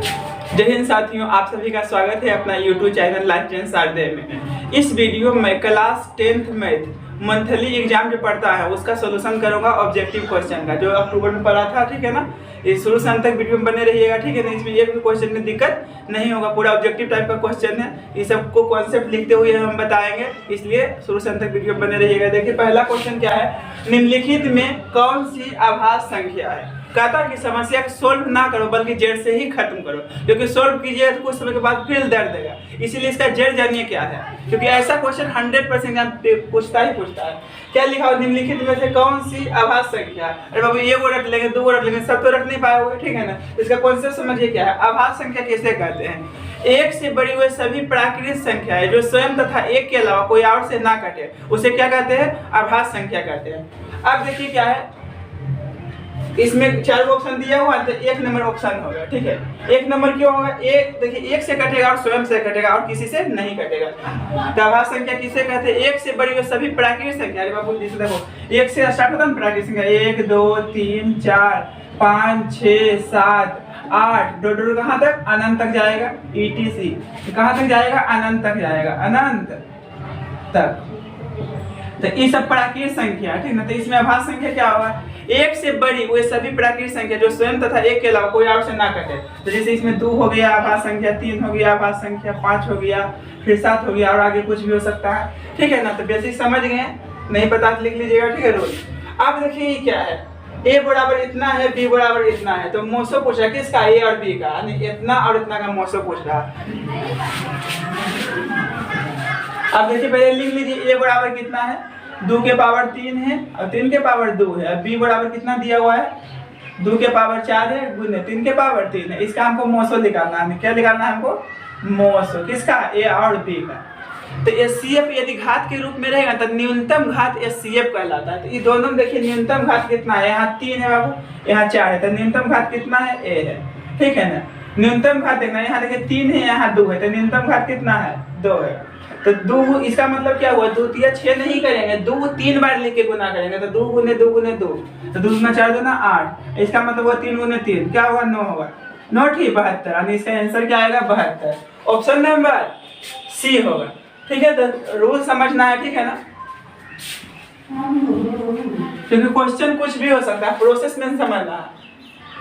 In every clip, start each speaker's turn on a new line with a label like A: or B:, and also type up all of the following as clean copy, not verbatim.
A: जय हिंद साथियों, आप सभी का स्वागत है अपना YouTube चैनल लाइफ चेंज शारदेय में। इस वीडियो में class 10th math monthly exam जो पढ़ता है उसका सोल्यूशन करूंगा ऑब्जेक्टिव क्वेश्चन का, जो अक्टूबर में पढ़ा था। ठीक है ना, इस शुरू से अंत तक वीडियो में बने रहिएगा। ठीक है ना, इसमें एक भी क्वेश्चन में दिक्कत नहीं होगा, पूरा ऑब्जेक्टिव टाइप का क्वेश्चन है। इस सबको कॉन्सेप्ट लिखते हुए हम बताएंगे, इसलिए शुरू से अंत तक वीडियो में बने रहिएगा। देखिए पहला क्वेश्चन क्या है, निम्नलिखित में कौन सी आभास संख्या है। कहता है कि समस्या को सोल्व ना करो बल्कि जड़ से ही खत्म करो, क्योंकि सोल्व कीजिए तो कुछ समय के बाद फिर दर्द देगा, इसीलिए इसका जड़ जानिए क्या है, क्योंकि ऐसा क्वेश्चन 100% पूछता ही पूछता है। क्या लिखा हो, निम्नलिखित में से कौन सी आभास संख्या। अरे बाबू ये वो रट लेंगे, दो रट लेंगे, सब तो रट नहीं पाओगे। ठीक है ना, इसका कॉन्सेप्ट समझिए क्या है। आभास संख्या किसे कहते हैं, एक से बड़ी हुए सभी प्राकृतिक संख्या है जो स्वयं तथा एक के अलावा कोई और से ना कटे, उसे क्या कहते हैं, आभास संख्या कहते हैं। अब देखिए क्या है, इसमें 4 ऑप्शन दिया हुआ है, तो 1 नंबर ऑप्शन होगा। ठीक है, 1 नंबर क्यों होगा, एक देखिए 1 से कटेगा और स्वयं से कटेगा और किसी से नहीं कटेगा। तो आभास संख्या किसे कहते हैं, 1 से बड़ी हुई सभी प्राकृतिक संख्या। अरे बाबू जैसे देखो 1 से स्टार्ट होता है प्राकृतिक संख्या, 1 2 3 4 5 6 7 8 डोडो कहाँ तक, अनंत तक जाएगा। ETC कहाँ तक जाएगा, अनंत तक जाएगा, अनंत तक। तो ये सब प्राकृतिक संख्या, ठीक ना। तो इसमें आभास संख्या क्या होगा, 1 से बड़ी वो सभी प्राकृतिक संख्या जो स्वयं तथा एक के अलावा कोई और से ना कटे। तो जैसे इसमें 2 हो गया आभास संख्या, 3 हो गया आभास संख्या, 5 हो गया, फिर 7 हो गया, और आगे कुछ भी हो सकता है। ठीक है ना, तो बेसिक समझ गए, नहीं पता तो लिख लीजिएगा। ठीक है, रोज। अब देखिए ये क्या है, a बराबर इतना है, b बराबर इतना है, तो मोसो पूछ रहा है किसका, a और b का, यानी इतना और इतना का मोसो पूछ रहा है। अब देखिए पहले लिख लीजिए, a बराबर कितना है, 2 के पावर 3 है और 3 के पावर 2 है। अब b बराबर कितना दिया हुआ है, 2 के पावर 4 है गुने 3 के पावर 3 है। इसका हमको मोसो निकालना है। क्या निकालना है हमको, मोसो किसका, a और b का। तो HCF यदि घात के रूप में रहेगा तो न्यूनतम घात HCF कहलाता है। तो ये दोनों में देखिए न्यूनतम घात कितना है, यहाँ 3 है बाबू, यहाँ 4 है, तो न्यूनतम घात कितना है, a है। ठीक है ना, न्यूनतम घात देखना, यहाँ देखिए 3 है, यहाँ 2 है, तो न्यूनतम घात कितना है, 2 है। तो 2, इसका मतलब क्या हुआ, 2 3 6 नहीं करेंगे, 2 3 बार लिख के गुना करेंगे, तो 2 गुने 2 गुने 2, तो 2 गुना 4 2 8। इसका मतलब हुआ 3 गुने 3 क्या होगा, 9 होगा, 9 ठीक 72, यानी इसका आंसर क्या आएगा, 72। ऑप्शन नंबर सी होगा। ठीक है, तो रूल समझना है। ठीक है ना, क्योंकि क्वेश्चन कुछ भी हो सकता है, प्रोसेस में समझना है।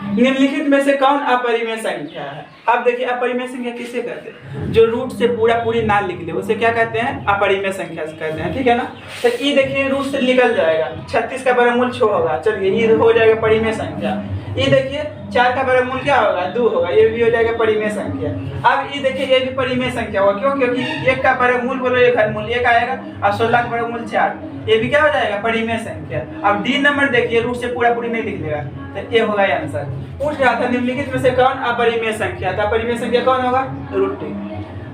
A: निम्नलिखित में से कौन अपरिमेय संख्या है। अब देखिए अपरिमेय संख्या किसे कहते हैं, जो रूट से पूरी ना लिख ले उसे क्या कहते हैं, अपरिमेय संख्या से कहते हैं। ठीक है ना, तो ये देखिए रूट से निकल जाएगा, 36 का वर्गमूल 6 होगा, चलिए ये हो जाएगा परिमेय संख्या। ये देखिए 4 का वर्गमूल क्या होगा, 2 होगा, ये भी हो जाएगा परिमेय संख्या। अब ये देखिए ये भी परिमेय संख्या होगा, क्यों, क्योंकि 1 का वर्गमूल बोलो 1 घनमूल 1 आएगा और 16 का वर्गमूल 4, ये भी क्या हो जाएगा, परिमेय संख्या। अब डी नंबर देखिए रूट से पूरी नहीं लिख लेगा, तो ये होगा आंसर। पूछ रहा था निम्नलिखित में से कौन अपरिमेय संख्या था, अपरिमेय संख्या कौन होगा, रूट डी।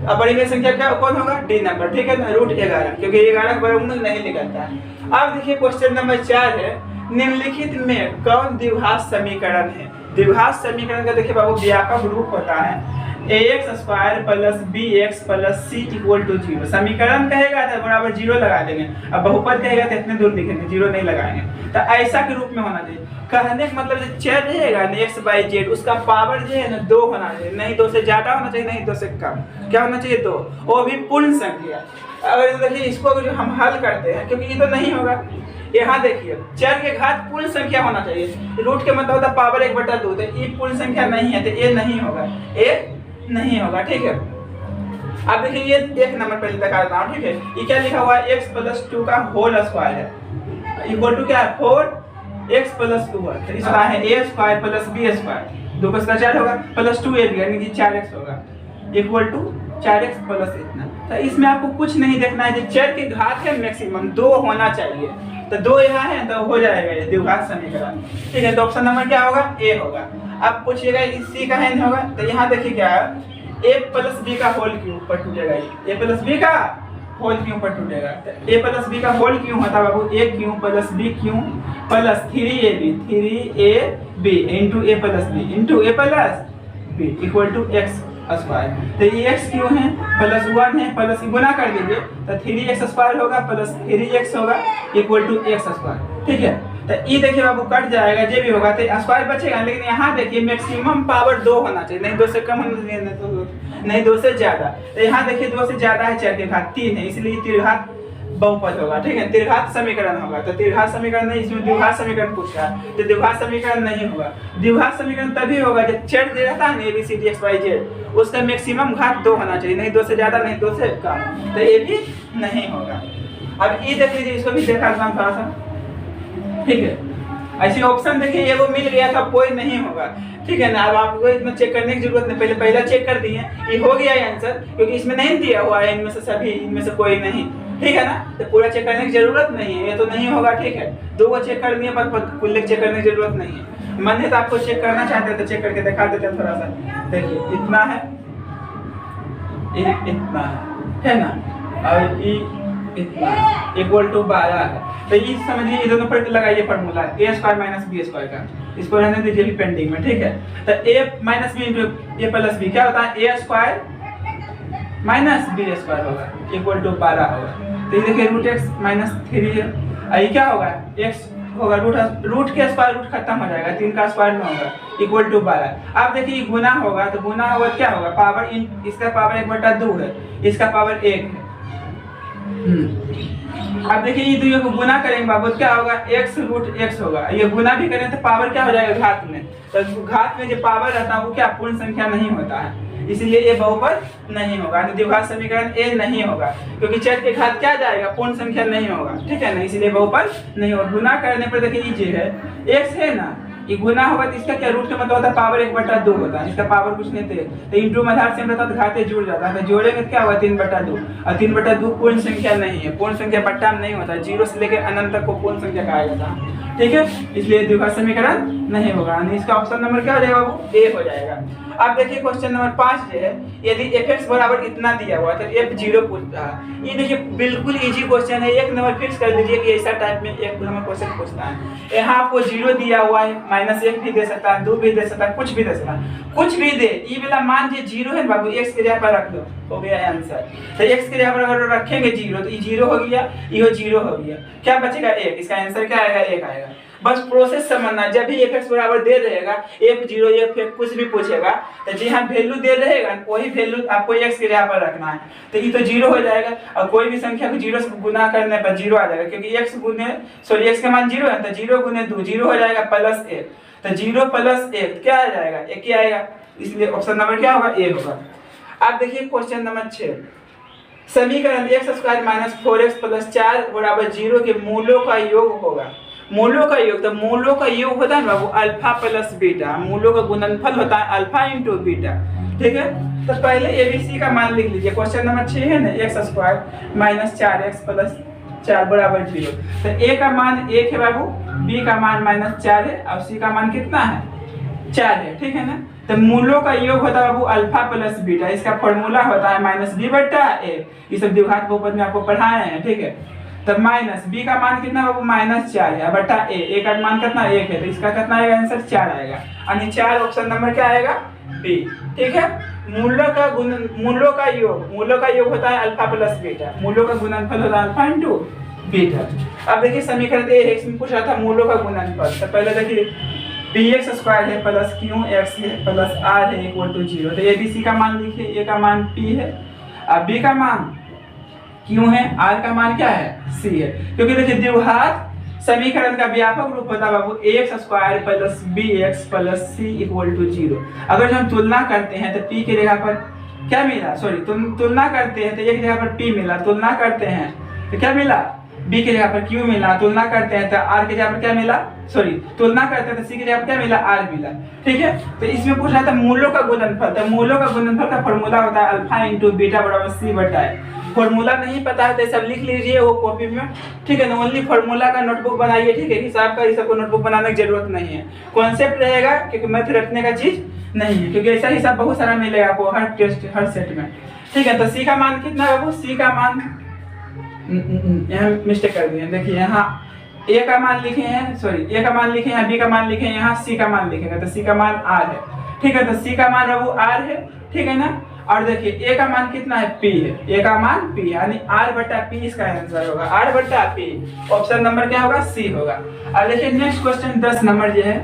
A: अपरिमेय संख्या क्या कौन होगा, डी नंबर। ठीक है ना, रूट 11, क्योंकि 11 का वर्गमूल नहीं निकलता है। अब देखिए क्वेश्चन नंबर 4 है, निम्नलिखित में कौन द्विघात समीकरण है। द्विघात समीकरण का देखिए बाबू व्यापक रूप होता है ax² + bx + c = 0। समीकरण कहेगा तो बराबर 0 लगा देंगे, अब बहुपद कहेगा तो इतने दूर लिखेंगे, 0 नहीं लगाएंगे। तो ऐसा के रूप में होना चाहिए। कहने का मतलब जो चर रहेगा ना x/z, उसका पावर जो है ना 2 होना चाहिए, नहीं 2 से ज्यादा होना चाहिए, नहीं 2 से कम। क्या होना चाहिए, 2, वो भी पूर्ण संख्या। अगर देखिए इसको जो हम हल करते हैं, क्योंकि ये तो नहीं होगा, यहाँ देखिए चर के घात पूर्ण संख्या होना चाहिए। रूट के मतलब होता है पावर 1/2, तो ये पूर्ण संख्या नहीं है, तो ये नहीं होगा, ये नहीं होगा। ठीक है, अब देखिए ये 1 नंबर पहले दिखा देता हूँ। ठीक है, ये क्या लिखा हुआ है, x + 2 का होल स्क्वायर है, इक्वल टू क्या है, 4x + 2 है। तो इसका है a² + b², 2 का 4 होगा, प्लस 2ab यानी कि 4x होगा, इक्वल टू 4x + इतना। तो इसमें आपको कुछ नहीं देखना है, जो चर के घात है मैक्सिमम 2 होना चाहिए, तो 2 यहाँ है तो हो जाएगा ये द्विघात समीकरण। ठीक है, तो ऑप्शन नंबर क्या होगा, ए होगा। अब पूछिएगा सी का है नहीं होगा, तो यहाँ देखिए क्या है, a + b का होल क्यों ऊपर टूटेगा, a + b का होल क्यों ऊपर टूटेगा। तो a + b का होल क्यों होता है बाबू, a क्यों + b क्यों + 3ab into a + b = x² तो ये x क्यों है, +1 है, प्लस गुना कर दीजिए तो 3x² होगा + 3x होगा = x²। ठीक है, तो ई देखिए बाबू कट जाएगा, जे भी होगा तो स्क्वायर बचेगा। लेकिन यहाँ देखिए मैक्सिमम पावर 2 होना चाहिए, नहीं 2 से कम होना चाहिए, नहीं 2 से ज्यादा। तो यहाँ देखिए 2 से ज्यादा है, 4 के घात 3 है, इसलिए त्रिघात बहुपद होगा। ठीक है, त्रिघात समीकरण होगा। तो त्रिघात समीकरण नहीं, इसमें द्विघात समीकरण पूछ रहा है, तो द्विघात समीकरण नहीं होगा। द्विघात समीकरण तभी होगा जब चर दे रहता है ना ABCD XYZ, उसका मैक्सिमम घात 2 होना चाहिए, नहीं 2 से ज्यादा नहीं 2 से कम, तो ये भी नहीं होगा। अब ये देख लीजिए, इसको भी देखा थोड़ा सा। ठीक है, ऐसे ऑप्शन देखिए, ये वो मिल गया था, कोई नहीं होगा। ठीक है ना, अब आपको इतना चेक करने की जरूरत नहीं, पहले चेक कर दिए, ये हो गया है आंसर, क्योंकि इसमें नहीं दिया हुआ है इनमें से सभी, इनमें से कोई नहीं। ठीक है ना, तो पूरा चेक करने की जरूरत नहीं है, ये तो नहीं होगा। ठीक है, 2 को चेक कर दिए, पर कुल चेक करने की जरूरत नहीं है। मन है तो आपको चेक करना चाहते हैं तो चेक करके दिखा देते हैं थोड़ा सा। देखिए इतना है, इतना है ना, और ये इतना इक्वल टू 12 है। तो ये समझिए, ये दोनों पर लगाइए formula a square minus b square का, इसको रहने दीजिए पेंडिंग में। ठीक है, तो a minus B into A plus B क्या होता है, a square minus B square होगा इक्वल टू 12 होगा। तो ये देखिए रूट x माइनस 3 है, ये क्या होगा, x होगा रूट के स्क्वायर रूट खत्म हो जाएगा, 3 का स्क्वायर में होगा इक्वल टू 12। अब देखिए गुना होगा, तो गुना होगा क्या होगा, पावर इन, इसका पावर 1/2 है, इसका पावर 1 है। अब देखिए ये दोनों को गुना करेंगे बाबू, क्या होगा, x रूट x होगा। ये गुना भी करें तो पावर क्या हो जाएगा, घात में। तो घात में जो पावर रहता है वो क्या पूर्ण संख्या नहीं होता है, इसलिए ये बहुपद नहीं होगा। द्विघात समीकरण ए नहीं होगा, क्योंकि चर के घात क्या जाएगा, पूर्ण संख्या नहीं होगा। ठीक है ना, इसलिए बहुपद नहीं होगा। गुना करने पर देखिए ये है x है ना, ये गुना होगा तो इसका क्या रूट का मतलब होता है पावर 1/2 होता है, इसका पावर कुछ नहीं थे, तो इंटू में आधार से रहता है, घाते जुड़ जाता है, तो जोड़ेंगे तो क्या होगा 3/2, और 3/2 पूर्ण संख्या नहीं है, पूर्ण संख्या बट्टा में नहीं होता, 0 से लेकर अनंत तक को पूर्ण संख्या कहा जाता है। ठीक है, इसलिए द्विघात समीकरण नहीं होगा, इसका ऑप्शन नंबर क्या हो जाएगा बाबू, ए हो जाएगा। अब देखिए क्वेश्चन नंबर 5 जो है, यदि fx बराबर इतना दिया हुआ है तो f0 पूछता है। ये देखिए बिल्कुल इजी क्वेश्चन है, एक नंबर फिक्स कर दीजिए कि ऐसा टाइप में एक नंबर क्वेश्चन पूछना है। यहाँ आपको 0 दिया हुआ है, -1 भी दे सकता है, 2 भी दे सकता है, कुछ भी दे सकता है, कुछ भी दे। ये वाला मान जो 0 है बाबू, x के जगह पर रख दो, हो गया आंसर। तो x के जगह पर अगर रखेंगे 0 तो ये 0 हो गया, ये 0 हो गया, क्या बचेगा 1, इसका आंसर क्या आएगा, 1 आएगा। बस प्रोसेस समझना, जब भी fx बराबर दे रहेगा, f0 f कुछ भी पूछेगा तो जी हाँ वैल्यू दे रहेगा, वही वैल्यू आपको x के जगह पर रखना है। तो ये तो 0 हो जाएगा, और कोई भी संख्या को 0 से गुना करने पर 0 आ जाएगा, क्योंकि x का मान 0 है, तो 0 गुने 2 0 हो जाएगा +1, तो 0 + 1 क्या आ जाएगा, 1 ही आएगा, इसलिए ऑप्शन नंबर क्या होगा, ए होगा। अब देखिए क्वेश्चन नंबर 6, समीकरण x² - 4x + 4 = 0 के मूलों का योग होगा। मूलों का योग, तो मूलों का योग होता है ना बाबू अल्फा प्लस बीटा, मूलों का गुणनफल होता है अल्फा इंटू बीटा। ठीक है, तो पहले ABC का मान लिख लीजिए, क्वेश्चन नंबर 6 है ना, x² - 4x + 4 = 0। तो a का मान 1 है बाबू, b का मान -4 है, और c का मान कितना है, 4 है। ठीक है ना, तो मूलों का योग होता है बाबू अल्फा प्लस बीटा, इसका फॉर्मूला होता है -b/a, ये सब द्विघात बहुपद में आपको पढ़ाए हैं। ठीक है, तो माइनस b का मान कितना बाबू, -4 है, बटा a का मान कितना 1 है, तो इसका कितना आएगा आंसर, 4 आएगा, यानी 4 ऑप्शन नंबर क्या आएगा, बी। ठीक है, मूलों का योग होता है अल्फा प्लस बीटा, मूलों का गुणनफल होता है अल्फा इंटू बीटा। अब देखिए समीकरण ए इसमें पूछ रहा था मूलों का गुणनफल, तो पहले देखिए px² है प्लस qx है प्लस r है इक्वल टू 0। तो abc का मान लिखिए, a का मान p है, अब b का मान q है, r का मान क्या है, c है। क्योंकि देखिए द्विघात समीकरण का व्यापक रूप होता है बाबू ax² plus bx plus c equal to 0। अगर हम तुलना करते हैं तो p की जगह पर क्या मिला, सॉरी तुलना करते हैं तो एक जगह पर p मिला, तुलना करते हैं तो क्या मिला, b की जगह पर q मिला, तुलना करते हैं तो r की जगह पर क्या मिला, सॉरी तुलना करते हैं तो c की जगह पर क्या मिला, r मिला। ठीक है, तो इसमें पूछ रहा था मूलों का गुणनफल, तो मूलों का गुणनफल का फॉर्मूला होता है अल्फा इंटू बीटा बराबर c/a। फॉर्मूला नहीं पता है तो सब लिख लीजिए वो कॉपी में। ठीक है ना, ओनली फॉर्मूला का नोटबुक बनाइए। ठीक है, हिसाब का हिसाब को नोटबुक बनाने की जरूरत नहीं है, कॉन्सेप्ट रहेगा, क्योंकि मैथ रटने का चीज नहीं है, क्योंकि ऐसा हिसाब बहुत सारा मिलेगा आपको हर टेस्ट हर सेट में। ठीक है, तो सी का मान कितना है बाबू, सी का मान यहाँ मिस्टेक कर दिए, देखिए यहाँ ए का मान लिखे हैं, सॉरी ए का मान लिखे हैं, बी का मान लिखे हैं, यहाँ सी का मान लिखेगा, तो सी का मान आर है। ठीक है, तो सी का मान बाबू आर है। ठीक है ना, और देखिए ए का मान कितना है, p है, ए का मान p यानी r बटा p इसका आंसर होगा, r बटा p। ऑप्शन नंबर क्या होगा, सी होगा। और देखिए नेक्स्ट क्वेश्चन 10 नंबर जो है,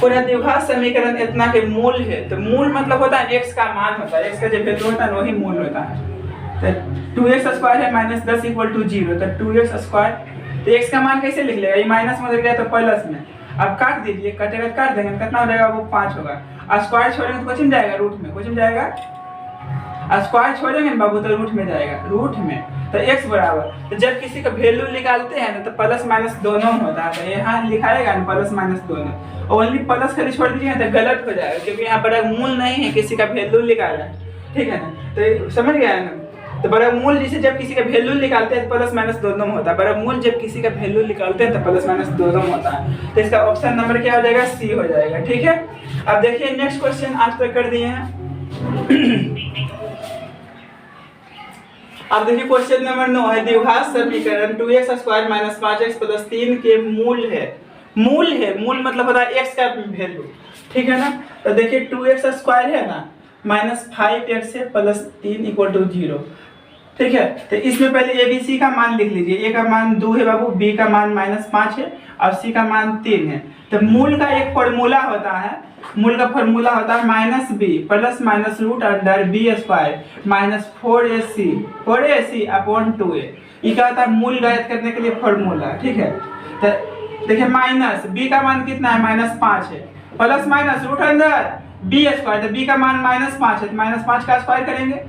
A: पूरा द्विघात समीकरण इतना के मूल है, तो मूल मतलब होता है x का मान होता है, x का जो वैल्यू होता है वही मूल होता है। तो 2x स्क्वायर है माइनस 10 इक्वल टू 0, तो 2x स्क्वायर, तो x का मान कैसे लिख लेगा, ये माइनस में गया तो प्लस में, अब काट दीजिए, कटेगा तो काट देंगे, कितना हो जाएगा, वो 5 होगा। और स्क्वायर छोड़ेंगे तो कुछ में जाएगा, रूट में, कुछ में जाएगा, स्क्वायर छोड़ेंगे ना बाबू तो रूट में जाएगा, रूट में। तो x बराबर, तो जब किसी का वैल्यू निकालते हैं ना तो प्लस माइनस दोनों होता है, तो यहाँ लिखाएगा ना प्लस माइनस दोनों, ओनली प्लस खाली छोड़ दीजिए तो गलत हो जाएगा, क्योंकि यहाँ बड़ा मूल नहीं है, किसी का वैल्यू निकाला है, ठीक है ना, तो समझ गया है ना। तो बड़ा मूल जैसे जब किसी का वैल्यू निकालते हैं तो प्लस माइनस दोनों में होता है, बड़ा मूल जब किसी का वैल्यू निकालते हैं तो प्लस माइनस दोनों में होता है, तो इसका ऑप्शन नंबर क्या हो जाएगा, सी हो जाएगा, ठीक है। अब देखिए नेक्स्ट क्वेश्चन आज तक कर दिए हैं। अब देखिए क्वेश्चन नंबर 9 है, द्विघात समीकरण 2x square minus 5x plus 3 के मूल है, मूल है, मूल मतलब होता है x का वैल्यू, ठीक है ना। तो देखिए 2x स्क्वायर है ना माइनस 5x है प्लस 3 इक्वल टू 0, ठीक है। तो इसमें पहले ए बी सी का मान लिख लीजिए, ए का मान 2 है बाबू, बी का मान माइनस 5 है और सी का मान 3 है। तो मूल का एक फॉर्मूला होता है, मूल का फॉर्मूला होता है minus B plus minus root under B square minus 4ac upon 2a, ये क्या होता है, मूल ज्ञात करने के लिए फॉर्मूला, ठीक है। तो देखिए माइनस बी का मान कितना है, माइनस 5 है, plus minus root under B square, तो बी का मान माइनस 5 है, तो माइनस 5 का स्क्वायर करेंगे,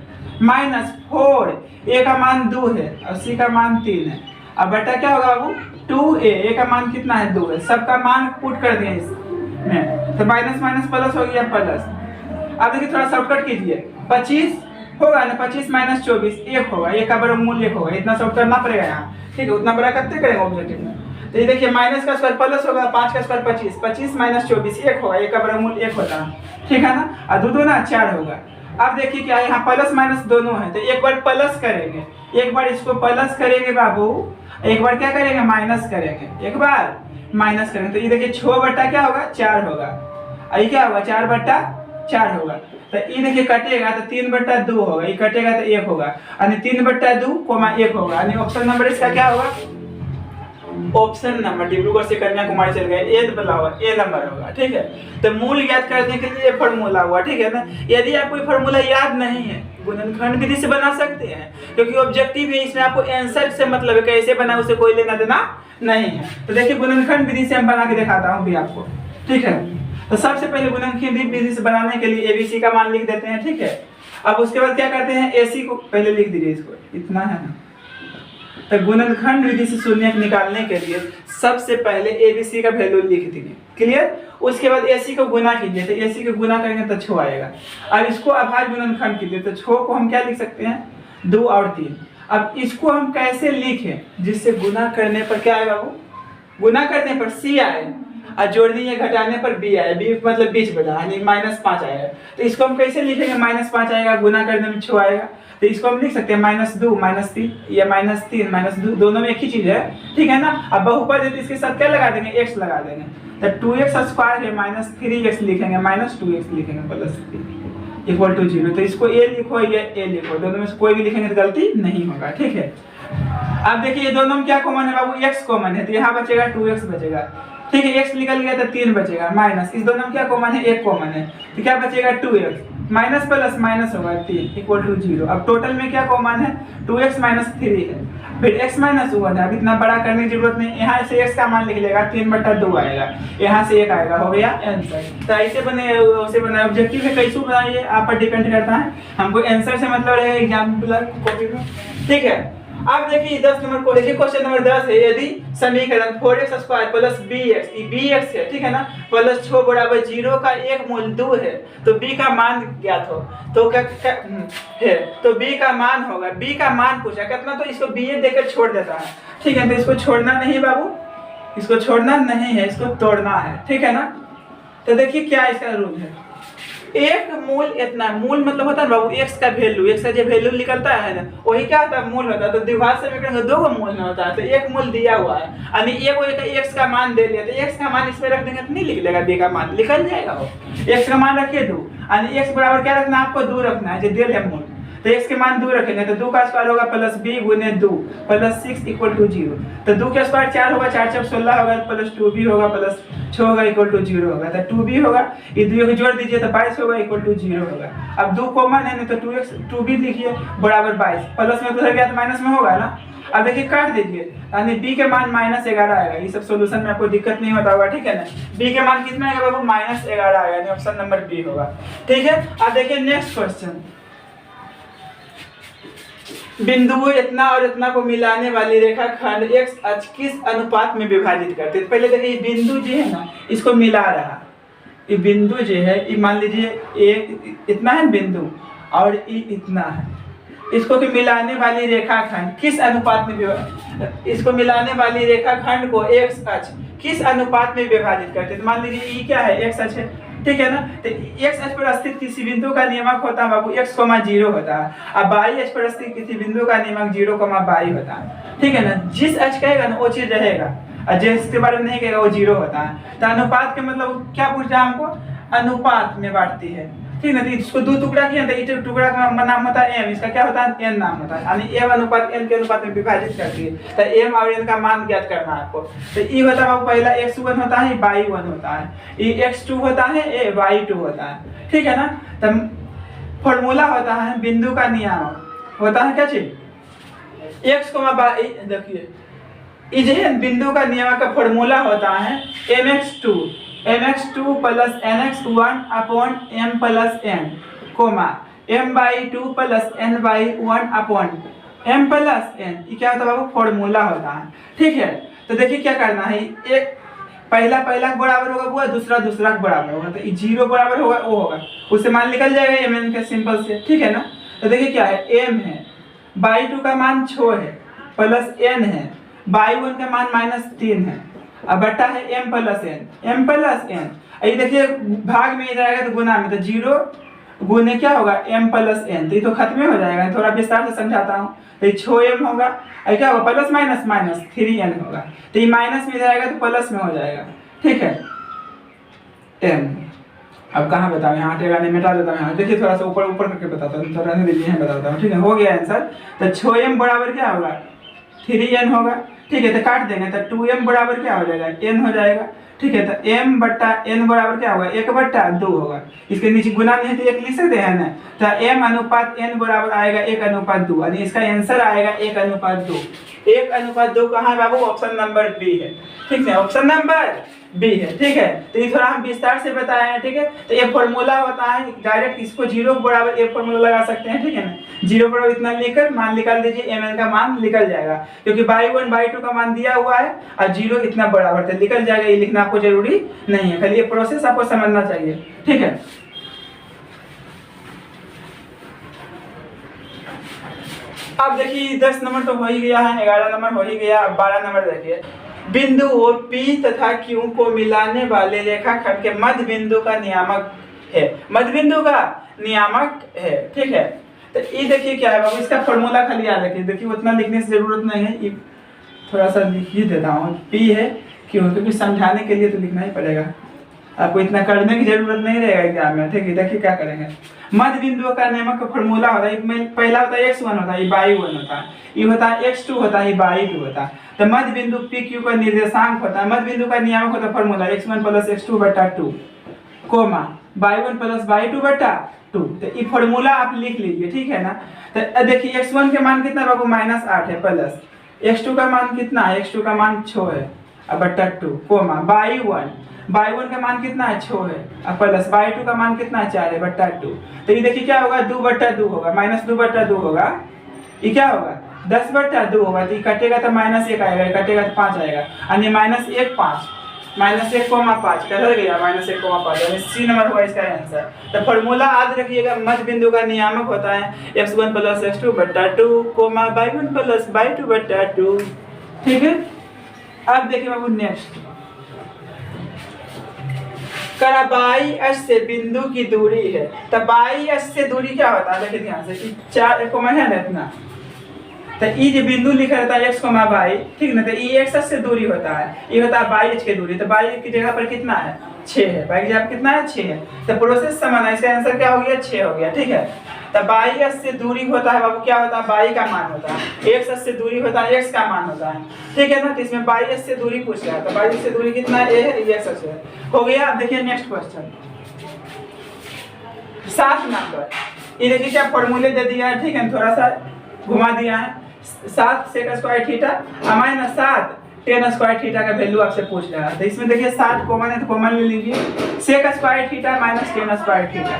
A: माइनस 4, ए का मान 2 है और सी का मान 3 है। अब बेटा क्या होगा बाबू, 2a, ए का मान कितना है, 2 है, सबका मान पुट कर दिए इसमें, तो माइनस माइनस प्लस हो गया प्लस। अब देखिए थोड़ा शॉर्टकट कीजिए, 25 होगा ना, 25 माइनस 24 1 होगा, एक का बड़ा मूल 1 होगा, इतना शॉर्ट करना पड़ेगा यहाँ, ठीक है, उतना बड़ा करते करेंगे ऑब्जेक्टिव में। तो ये देखिए माइनस का स्क्वायर प्लस होगा, 5 का स्क्वायर 25, 25 माइनस 24 1 होगा, एक का बड़ा मूल 1 होता है, ठीक है ना, और 2 2 ना 4 होगा। अब देखिए क्या यहाँ प्लस माइनस दोनों है, तो एक बार प्लस करेंगे, एक बार इसको प्लस करेंगे बाबू, एक बार क्या करेंगे, माइनस करेंगे, एक बार माइनस करेंगे, तो ये देखिए 6 बट्टा क्या होगा, 4 होगा, ये क्या होगा, 4 बट्टा 4 होगा। तो ये देखिए कटेगा तो 3 बट्टा 2 होगा, ये कटेगा तो 1 होगा, यानी 3 बट्टा 2 1 होगा, यानी ऑप्शन नंबर इसका क्या होगा, ऑप्शन नंबर डिब्रूगढ़ से कन्याकुमारी चल गए, ए नंबर होगा, ठीक है। तो मूल याद करने के लिए फॉर्मूला हुआ, ठीक है ना। यदि आपको फॉर्मूला याद नहीं है, गुणनखंड विधि से बना सकते हैं, क्योंकि ऑब्जेक्टिव है, इसमें आपको आंसर से मतलब है, कैसे बना उसे कोई लेना देना नहीं है। तो देखिए गुणनखंड विधि से हम बना के दिखाता हूँ भी आपको, ठीक है। तो सबसे पहले गुणनखंड विधि से बनाने के लिए एबीसी का मान लिख देते हैं, ठीक है। अब उसके बाद क्या करते हैं, एसी को पहले लिख दीजिए, इसको इतना है ना। तो गुणनखंड विधि से शून्यक निकालने के लिए सबसे पहले एबीसी का वैल्यू लिख दीजिए, क्लियर। उसके बाद एसी को गुना कीजिए, तो एसी को गुना करेंगे तो 6 आएगा। अब इसको अभाज्य गुणनखंड कीजिए, तो 6 को हम क्या लिख सकते हैं, 2 और 3। अब इसको हम कैसे लिखें, जिससे गुना करने पर क्या आए बाबू, गुना करने पर सी आए और जोड़ने या घटाने पर बी आए, बी मतलब बीच बचा, यानी -5 आएगा। तो इसको हम कैसे लिखेंगे, -5 आएगा, गुना करने में 6 आएगा, तो इसको हम लिख सकते हैं -2 -3 या -3 -2, दोनों में एक ही चीज है, ठीक है ना। अब बहुपद है तो इसके साथ क्या लगा देंगे, x लगा देंगे, तो 2x स्क्वायर है -3x लिखेंगे, -2x लिखेंगे प्लस 3 इक्वल टू 0। तो इसको a लिखो या a लिखो, दोनों में से कोई भी लिखेंगे तो गलती नहीं होगा, ठीक है। अब देखिए ये दोनों में क्या कॉमन है बाबू, x कॉमन है, तो यहाँ बचेगा 2x बचेगा, ठीक है। x निकल गया तो 3 बचेगा, माइनस, इस दोनों में क्या कॉमन है, 1 कॉमन है, तो क्या बचेगा 2x, माइनस प्लस माइनस होगा 3 इक्वल टू 0। अब टोटल में क्या कॉमन है, 2x माइनस 3 है, फिर x माइनस 1 है। अब इतना बड़ा करने की जरूरत नहीं, यहाँ से x का मान लिख लेगा, 3/2 आएगा, यहाँ से 1 आएगा, हो गया आंसर। तो ऐसे बने, उसे बनाए, ऑब्जेक्टिव है कैसे बनाइए आप पर डिपेंड करता है, हमको आंसर से मतलब रहेगा एग्जाम्पल कॉपी में, ठीक है। अब देखिए 10 नंबर को देखिए, क्वेश्चन नंबर 10 है, यदि समीकरण 4x square plus bx, bx है, ठीक है ना, प्लस 6 बराबर 0 का एक मूल 2 है, तो b का मान ज्ञात हो, तो क्या है, तो b का मान होगा, b का मान पूछा कितना, तो इसको b देकर छोड़ देता है, ठीक है। तो इसको छोड़ना नहीं बाबू, इसको छोड़ना नहीं है, इसको तोड़ना है, ठीक है ना। तो देखिए क्या इसका रूल है, एक मूल इतना, मूल मतलब होता है ना बाबू एक्स का वैल्यू, एक्स का जो वैल्यू निकलता है ना वही क्या होता है, मूल होता है। तो द्विघात से करेंगे दो को मूल में होता है, तो एक मूल दिया हुआ है यानी एक एक्स का मान दे लिया, तो एक्स का मान इसमें रख देंगे तो नहीं लिख लेगा, बी का मान निकल जाएगा। वो एक्स का मान रखिए 2 यानी एक्स बराबर क्या रखना है आपको, 2 रखना है, जो दिल है मूल। तो x के मान 2 रखेंगे तो 2 का स्क्वायर होगा प्लस b गुने 2 प्लस 6 इक्वल टू 0। तो 2 का स्क्वायर 4 होगा, 4 4 16 होगा प्लस 2b होगा प्लस 6 होगा इक्वल टू 0 होगा। तो 2b होगा, ये 2 को जोड़ दीजिए तो 22 होगा इक्वल टू 0 होगा। अब 2 कॉमन है ना तो 2x 2b लिखिए बराबर 22, प्लस में तो गया तो माइनस में होगा ना। अब देखिए काट दीजिए यानी b के मान -11 आएगा। ये सब सॉल्यूशन में आपको दिक्कत नहीं होता होगा, ठीक है ना। b के मान कितना आएगा बाबू, -11 आएगा, यानी ऑप्शन नंबर बी होगा, ठीक है। अब देखिए नेक्स्ट क्वेश्चन, बिंदुओं इतना और इतना को मिलाने वाली रेखा खंड x अक्ष किस अनुपात में विभाजित करते हैं। पहले देखिए बिंदु जो है ना इसको मिला रहा, ये बिंदु जो है ये मान लीजिए एक इतना है बिंदु और ये इतना है, इसको कि मिलाने वाली रेखा खंड किस अनुपात में, इसको मिलाने वाली रेखा खंड को x अक्ष किस अनुपात में विभाजित करते हैं। तो मान लीजिए ये क्या है, x अक्ष है, ठीक है ना। तो x अक्ष पर स्थित किसी बिंदु का नियमक होता है बाबू x, 0 होता है। अब y अक्ष पर स्थित किसी बिंदु का नियमक 0, y होता है, ठीक है ना। जिस अक्ष कहेगा ना वो चीज रहेगा और जिसके बारे में नहीं कहेगा वो 0 होता है। तो अनुपात के मतलब क्या पूछ रहा है हमको, अनुपात में बांटती है, ठीक है ना। इसको 2 टुकड़ा किया तो इस टुकड़ा का नाम होता है m, इसका क्या होता है n नाम होता है, यानी m अनुपात n के अनुपात में विभाजित करती है। तो m और n का मान ज्ञात करना है आपको। तो ये होता है पहला x1 होता है, y1 होता है, ये x2 होता है, ये y2 होता है, ठीक है ना। तो फॉर्मूला होता है बिंदु का नियामक होता है क्या चीज, x, y। देखिए ये बिंदु का नियामक का फॉर्मूला होता है mx2 plus nx1 upon m plus n comma m/2 plus n/1 upon m plus n। ये क्या होता है बाबू, फॉर्मूला होता है, ठीक है। तो देखिए क्या करना है, एक पहला के बराबर होगा वो, दूसरा के बराबर होगा, तो 0 बराबर होगा वो होगा, उससे मान निकल जाएगा mn के सिंपल से, ठीक है ना। तो देखिए क्या है, m है, y2 का मान 6 है प्लस n है, y1 का मान -3 है, अब बटा है m प्लस n। ये देखिए भाग में इधर आएगा तो गुना में, तो 0 गुने क्या होगा m प्लस n, तो ये तो खत्म हो जाएगा। थोड़ा विस्तार से समझाता हूँ, तो 6m होगा, ये क्या होगा प्लस माइनस 3n होगा, तो ये माइनस में इधर आएगा तो प्लस में हो जाएगा, ठीक है। m अब कहाँ बताऊँ, यहाँ हटेगा नहीं, मिटा देता हूँ यहाँ। देखिए थोड़ा सा ऊपर करके बताता हूँ, थोड़ा रहने दीजिए, बताता हूँ, ठीक है। हो गया आंसर, तो 6m बराबर क्या होगा 3n होगा, ठीक है। तो काट देंगे तो 2m बराबर क्या हो जाएगा n हो जाएगा, ठीक है। तो m बट्टा n बराबर क्या होगा 1/2 होगा, इसके नीचे गुना नहीं है तो 1 लिख सकते हैं ना। तो m अनुपात n बराबर आएगा 1/2, यानी इसका आंसर आएगा 1/2। 1/2 कहाँ है बाबू, ऑप्शन नंबर बी है, ठीक है, ऑप्शन नंबर बी है, ठीक है। तो ये थोड़ा हम विस्तार से बताए हैं, ठीक है। तो ये फॉर्मूला होता है, डायरेक्ट इसको 0 बराबर ये फॉर्मूला लगा सकते हैं, ठीक है ना। 0 बराबर इतना लेकर मान निकाल दीजिए, mn का मान निकल जाएगा, क्योंकि y1 y2 का मान दिया हुआ है और 0 इतना बराबर तो निकल जाएगा। ये लिखना आपको जरूरी नहीं है, खाली ये प्रोसेस आपको समझना चाहिए, ठीक है। अब देखिए 10 नंबर तो हो ही गया है, 11 नंबर हो ही गया, अब 12 नंबर देखिए, बिंदु P तथा Q को मिलाने वाले रेखाखंड के मध्य बिंदु का नियामक है, मध्य बिंदु का नियामक है, ठीक है। तो ये देखिए क्या है बाबू, इसका फॉर्मूला खाली याद रखिए, देखिए उतना लिखने से जरूरत नहीं है, ये थोड़ा सा लिख ही देता हूँ, P है Q, क्योंकि समझाने के लिए तो लिखना ही पड़ेगा, आपको इतना करने की जरूरत नहीं रहेगा एग्जाम में, ठीक है। देखिए क्या करेंगे, मध्य बिंदु का नियामक का फॉर्मूला होता है, पहला होता है x1 होता है, ये y1 होता है, ये होता है x2 होता है, ये y2 होता है। तो मध्य बिंदु PQ का निर्देशांक होता है, मध्य बिंदु का नियामक होता है formula x1 plus x2/2 coma y1 plus y2/2। तो ये फॉर्मूला आप लिख लीजिए, ठीक है ना। तो देखिए x1 के मान कितना बाबू -8 है, प्लस x2 का मान कितना है, x2 का मान 6 है बट्टा 2 कोमा y1 का मान कितना है 6 है, प्लस y2 का मान कितना है 4 है बट्टा 2। तो ये देखिए क्या होगा 2/2 होगा, -2/2 होगा, ये क्या होगा 10/2 होगा, तो ये कटेगा तो -1 आएगा, कटेगा तो 5 आएगा, यानी -1 5 -1,5 कैसा गया -1,5, यानी सी नंबर हुआ इसका आंसर। तो फॉर्मूला याद रखिएगा, मध्य बिंदु का नियामक होता है x1 plus x2/2 coma y1 plus y2/2, ठीक है। अब देखिए बाबू नेक्स्ट, करा बाई अक्ष से बिंदु की दूरी है, तो बाई अक्ष से दूरी क्या होता है, देखिए ध्यान से कि 4 कोमा है ना इतना, तो ई जो बिंदु लिखा रहता है x, y, ठीक ना, तो ई x अक्ष से दूरी होता है, ये होता है बाई अक्ष की दूरी, तो बाई की जगह पर कितना है 6 है, बाई की जगह पर कितना है 6 है, तो प्रोसेस समान है, इसका आंसर क्या हो गया 6 हो गया, ठीक है। तो बाई अक्ष से दूरी होता है बाबू, क्या होता है बाई का मान होता है, x अक्ष से दूरी होता है x का मान होता है, ठीक है ना। तो इसमें बाई अक्ष से दूरी पूछ रहा है, तो बाई अक्ष से दूरी कितना है, a है, ये x अक्ष है, हो गया। अब देखिए नेक्स्ट क्वेश्चन 7 नंबर, ये देखिए क्या फॉर्मूले दे दिया है, ठीक है, थोड़ा सा घुमा दिया है, 7 sec square theta minus 7 tan square theta का वैल्यू आपसे पूछ रहा है। तो इसमें देखिए 7 कॉमन है तो कॉमन ले लीजिए, sec square theta minus tan square theta,